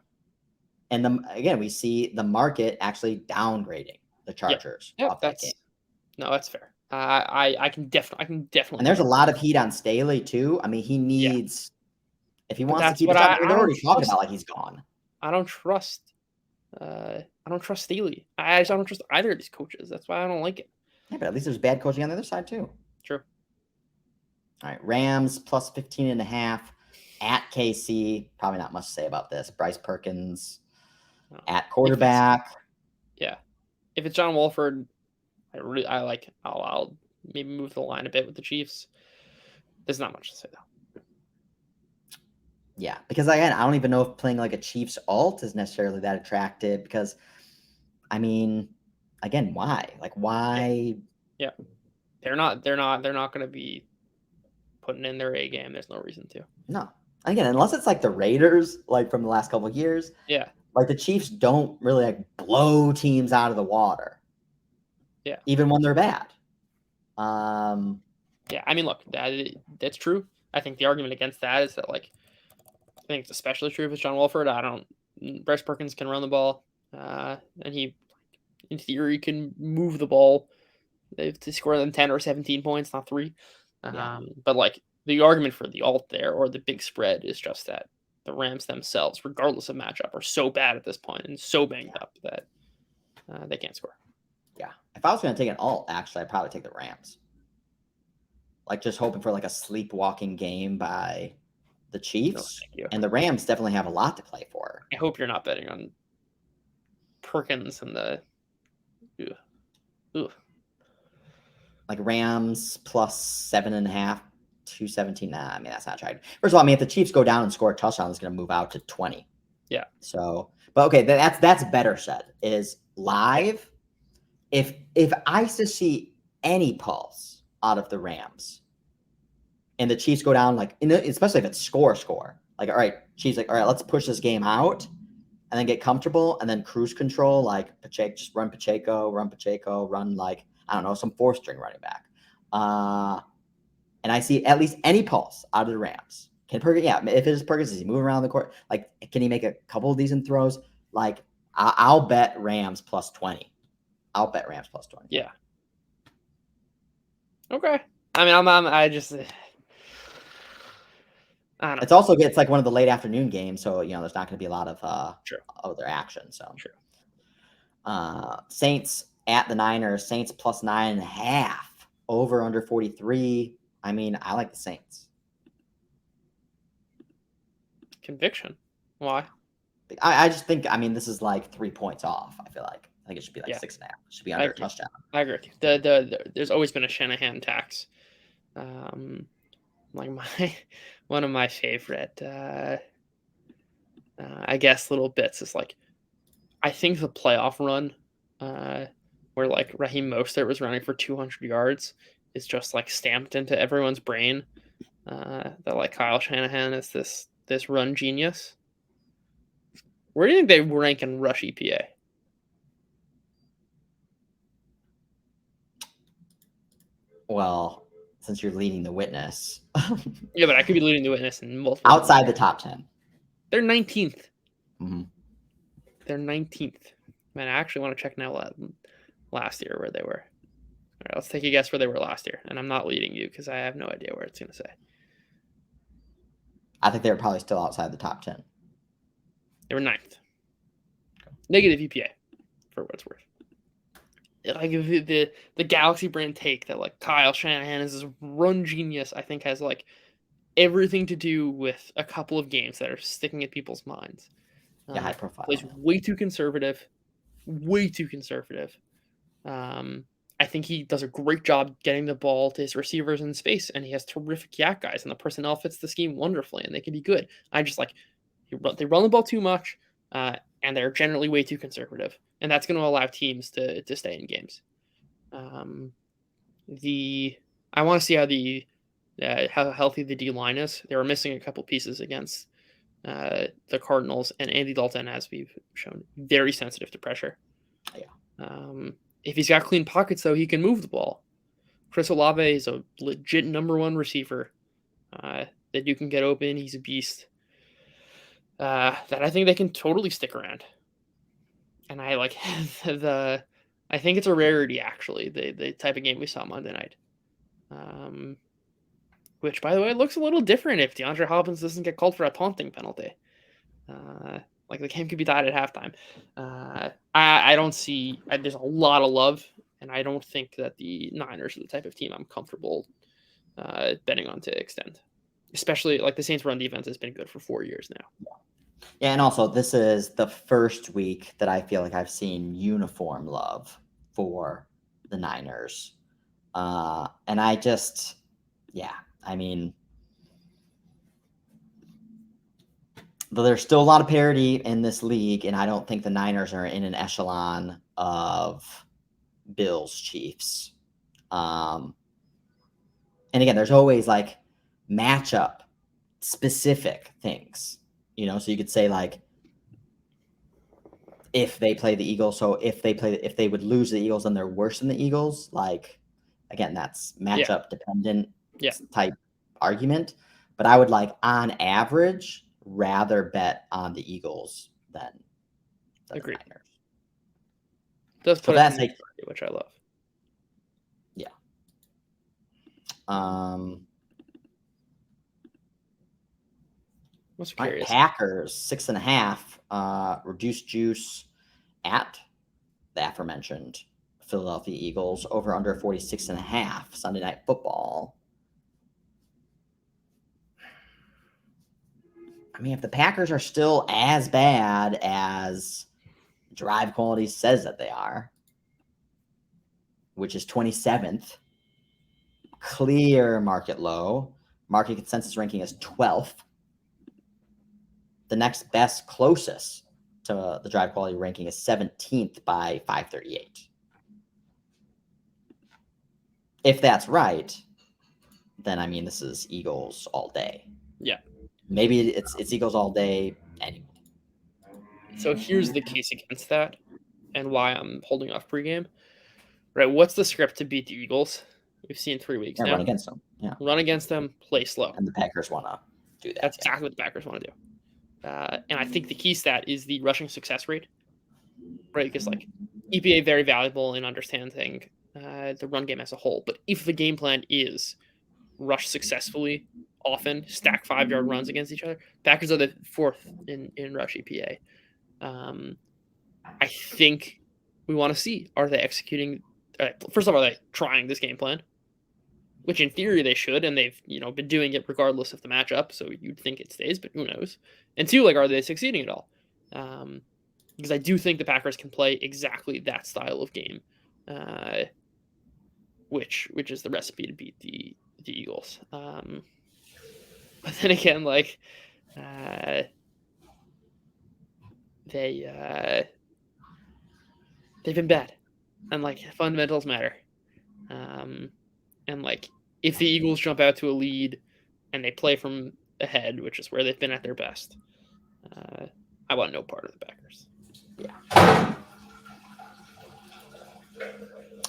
And again, we see the market actually downgrading the Chargers. Yeah, that's fair. I can definitely. And there's a lot of heat on Staley too. He needs if he wants to keep it up. They're already talking about he's gone. I don't trust Staley. I don't trust either of these coaches. That's why I don't like it. Yeah, but at least there's bad coaching on the other side too. True. All right, Rams plus 15.5 at KC. Probably not much to say about this. Bryce Perkins at quarterback. If it's John Wolford, I'll maybe move the line a bit with the Chiefs. There's not much to say though. Yeah, because again, I don't even know if playing a Chiefs alt is necessarily that attractive. Because, again, why? Why? Yeah, they're not going to be putting in their A game. There's no reason to. No, again, unless it's the Raiders, from the last couple of years. Yeah. The Chiefs don't really blow teams out of the water. Yeah. Even when they're bad. Yeah, look, that's true. I think the argument against that is that I think it's especially true if it's John Wolford. Bryce Perkins can run the ball, and he in theory can move the ball. They have to score them 10 or 17 points, not 3. But like the argument for the alt there or the big spread is just that the Rams themselves, regardless of matchup, are so bad at this point and so banged up that they can't score. Yeah. If I was going to take an alt, actually, I'd probably take the Rams. Like just hoping for like a sleepwalking game by the Chiefs. And the Rams definitely have a lot to play for. I hope you're not betting on Perkins and the like Rams plus 7.5, 217. Nah, I mean, that's not right. First of all, I mean, if the Chiefs go down and score a touchdown, it's going to move out to 20. Yeah. So, but okay, that's better said. Is live. If I used to see any pulse out of the Rams, and the Chiefs go down, like especially if it's score, like all right, Chiefs like all right, let's push this game out, and then get comfortable, and then cruise control, like Pacheco, just run Pacheco, run like I don't know, some 4th-string running back. And I see at least any pulse out of the Rams. Can Perkins, yeah, if it is Perkins, is he moving around the court? Like, can he make a couple of decent throws? Like, I'll bet Rams plus 20. I'll bet Rams plus 20. Yeah. Okay. I mean, I just... I don't it's also it's like one of the late afternoon games, so there's not going to be a lot of other action. So Saints at the Niners, Saints plus 9.5, over under 43. I mean, I like the Saints. Conviction. Why? I just think, I mean, this is like 3 points off. I feel like it should be like 6.5. It should be under a touchdown. I agree with you. There's always been a Shanahan tax. Like one of my favorite, I guess, little bits is like, I think the playoff run, where like Raheem Mostert was running for 200 yards, is just like stamped into everyone's brain. That like Kyle Shanahan is this run genius. Where do you think they rank in rush EPA? Well, since you're leading the witness. Yeah, but I could be leading the witness in multiple. Outside the top 10. They're 19th. Mm-hmm. They're 19th. Man, I actually want to check now last year where they were. All right, let's take a guess where they were last year. And I'm not leading you because I have no idea where it's going to say. I think they were probably still outside the top 10. They were 9th. Negative EPA, for what it's worth. Like the Galaxy brand take that like Kyle Shanahan is this run genius, I think has like everything to do with a couple of games that are sticking in people's minds. Yeah, high profile. Plays way too conservative. I think he does a great job getting the ball to his receivers in space, and he has terrific yak guys, and the personnel fits the scheme wonderfully, and they can be good. I just like they run the ball too much, and they're generally way too conservative, and that's going to allow teams to stay in games. I want to see how healthy the D line is. They were missing a couple pieces against the Cardinals, and Andy Dalton, as we've shown, very sensitive to pressure. Yeah. If he's got clean pockets, though, he can move the ball. Chris Olave is a legit number 1 receiver that you can get open. He's a beast. That I think they can totally stick around. And I like I think it's a rarity, actually, the type of game we saw Monday night. Which, by the way, looks a little different if DeAndre Hopkins doesn't get called for a taunting penalty. Like the game could be tied at halftime. I don't see. There's a lot of love, and I don't think that the Niners are the type of team I'm comfortable betting on to extend. Especially like the Saints' run defense has been good for 4 years now. Yeah, and also this is the first week that I feel like I've seen uniform love for the Niners, and I just, I mean. But there's still a lot of parity in this league, and I don't think the Niners are in an echelon of Bills, Chiefs. And again, there's always like matchup specific things, so you could say like if they play the Eagles, so if they would lose the Eagles, then they're worse than the Eagles. Like, again, that's matchup dependent type argument. But I would like on average rather bet on the Eagles than the Niners. does So put us in that's the like, majority, which I love. yeah. I'm All right, curious. Packers 6.5. Reduced juice at the aforementioned Philadelphia Eagles, over under 46.5. Sunday Night Football. I mean, if the Packers are still as bad as drive quality says that they are, which is 27th, clear market low. Market consensus ranking is 12th. The next best closest to the drive quality ranking is 17th by 538. If that's right, then I mean this is Eagles all day. Yeah. Maybe it's Eagles all day anyway. So here's the case against that and why I'm holding off pregame. Right, what's the script to beat the Eagles? We've seen 3 weeks now. Run against them. Yeah. Run against them, play slow. And the Packers want to do that. That's exactly what the Packers want to do. And I think the key stat is the rushing success rate, right? Because like EPA very valuable in understanding the run game as a whole. But if the game plan is rush successfully, often stack 5-yard runs against each other, Packers are the 4th in rush EPA. I think we want to see, are they executing? First of all, are they trying this game plan? Which in theory they should, and they've been doing it regardless of the matchup. So you'd think it stays, but who knows? And 2, like, are they succeeding at all? Because I do think the Packers can play exactly that style of game, which is the recipe to beat the Eagles. But then again, like they've been bad, and like fundamentals matter. And like if the Eagles jump out to a lead and they play from ahead, which is where they've been at their best, I want no part of the Packers.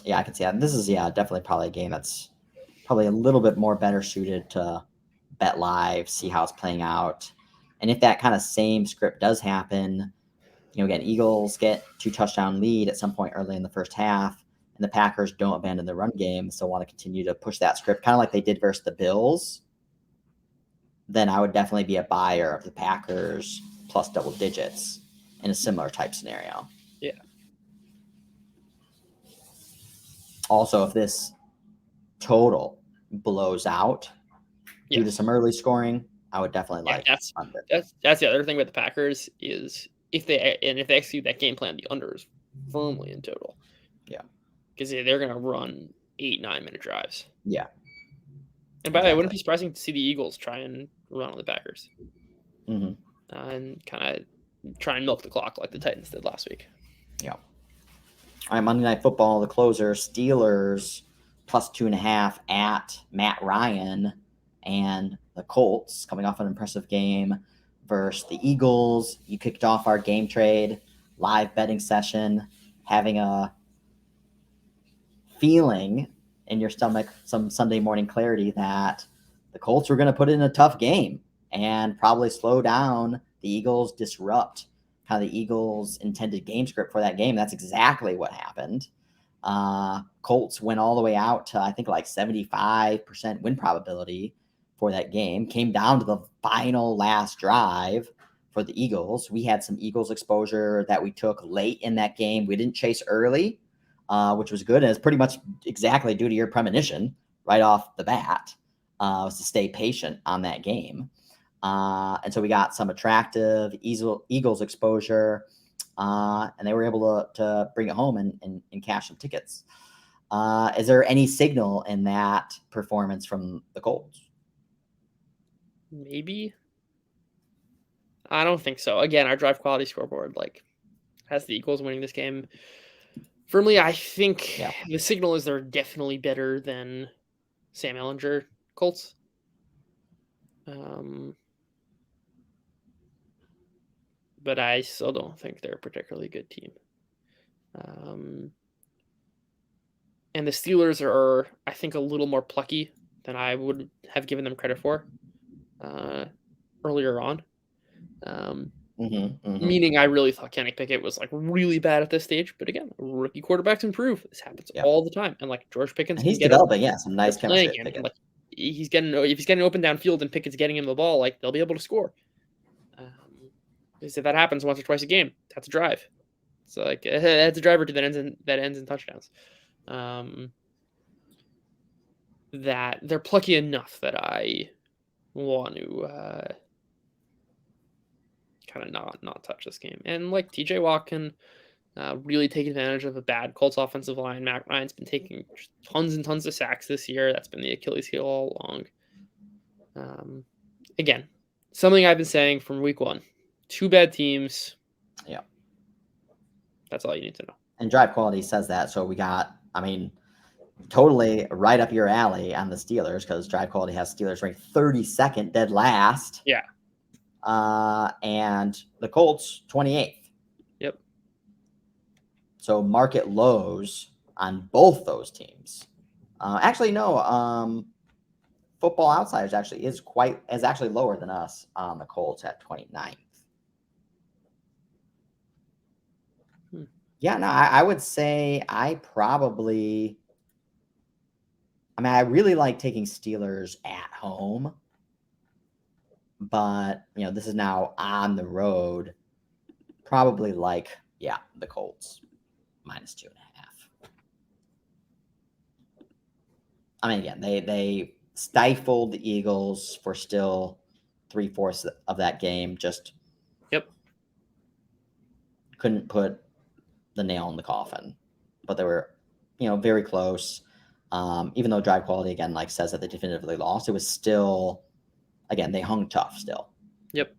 Yeah, I can see that. This is definitely probably a game that's probably a little bit more better suited to bet live, see how it's playing out. And if that kind of same script does happen, again, Eagles get 2-touchdown lead at some point early in the first half, and the Packers don't abandon the run game, so want to continue to push that script, kind of like they did versus the Bills, then I would definitely be a buyer of the Packers plus double digits in a similar type scenario. Yeah. Also, if this total blows out due to some early scoring, I would definitely like under. That's the other thing with the Packers is if they execute that game plan, the under is firmly in total. Yeah. Because they're going to run 8-9 minute drives. Yeah. And by the way, it wouldn't be surprising to see the Eagles try and run on the Packers. Mm-hmm. And kind of try and milk the clock like the Titans did last week. Yeah. All right, Monday Night Football, the closer, Steelers plus 2.5 at Matt Ryan and the Colts coming off an impressive game versus the Eagles. You kicked off our game trade live betting session, having a feeling in your stomach, some Sunday morning clarity that the Colts were going to put in a tough game and probably slow down the Eagles, disrupt kind of the Eagles' intended game script for that game. That's exactly what happened. Colts went all the way out to, I think, like 75% win probability for that game. Came down to the final last drive for the Eagles. We had some Eagles exposure that we took late in that game. We didn't chase early, which was good. And it's pretty much exactly due to your premonition right off the bat, was to stay patient on that game. And so we got some attractive Eagles exposure, and they were able to bring it home and cash some tickets. Is there any signal in that performance from the Colts? Maybe. I don't think so. Again, our drive quality scoreboard has the Eagles winning this game firmly. I think the signal is they're definitely better than Sam Ehlinger Colts. But I still don't think they're a particularly good team. And the Steelers are, I think, a little more plucky than I would have given them credit for earlier on. Meaning I really thought Kenny Pickett was, like, really bad at this stage, but again, rookie quarterbacks improve. This happens Yep. all the time, and, like, George Pickens And can he's get open. developing, some They're nice chemistry playing with him, and, Pickett. like, if he's getting open downfield and Pickett's getting him the ball, like, they'll be able to score. Because if that happens once or twice a game, that's a drive. So, like, that's a drive or two that ends in touchdowns. That they're plucky enough that I want to kind of not touch this game. And like TJ Watt can really take advantage of a bad Colts offensive line. Matt Ryan's been taking tons and tons of sacks this year. That's been the Achilles heel all along. Again, something I've been saying from week one. Two bad teams. Yeah. That's all you need to know. And drive quality says that. So we got, totally right up your alley on the Steelers, because drive quality has Steelers ranked 32nd, dead last. Yeah. And the Colts 28th. Yep. So market lows on both those teams. Actually, no. Football Outsiders actually is actually lower than us on the Colts at 29th. Yeah, no, I would say I really like taking Steelers at home, but this is now on the road. Probably like, the Colts -2.5. Again, they stifled the Eagles for still 3/4 of that game. Just couldn't put the nail in the coffin, but they were, very close. Even though drive quality again says that they definitively lost, it was still, again, they hung tough still. Yep.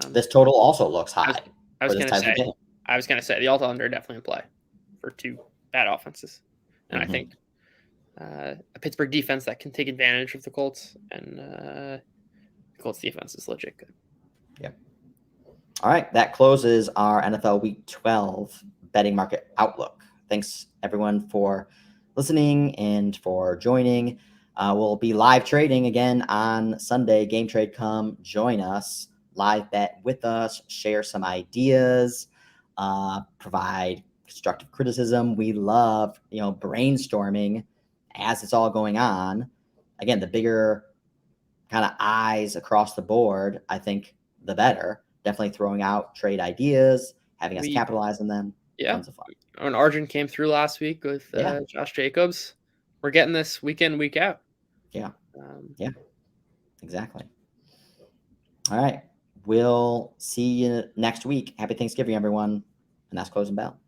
This total also looks high. I was gonna say the alt-under definitely in play for two bad offenses, and I think a Pittsburgh defense that can take advantage of the Colts, and the Colts defense is legit good. Yep. All right, that closes our NFL Week 12 betting market outlook. Thanks everyone for listening and for joining. We'll be live trading again on Sunday. Game Trade, come join us, live bet with us, share some ideas, provide constructive criticism. We love, brainstorming as it's all going on. Again, the bigger kind of eyes across the board, I think the better. Definitely throwing out trade ideas, having us capitalize on them. Yeah. Tons of fun. When Arjun came through last week with Josh Jacobs, we're getting this week in, week out. Yeah. Exactly. All right. We'll see you next week. Happy Thanksgiving, everyone. And that's closing bell.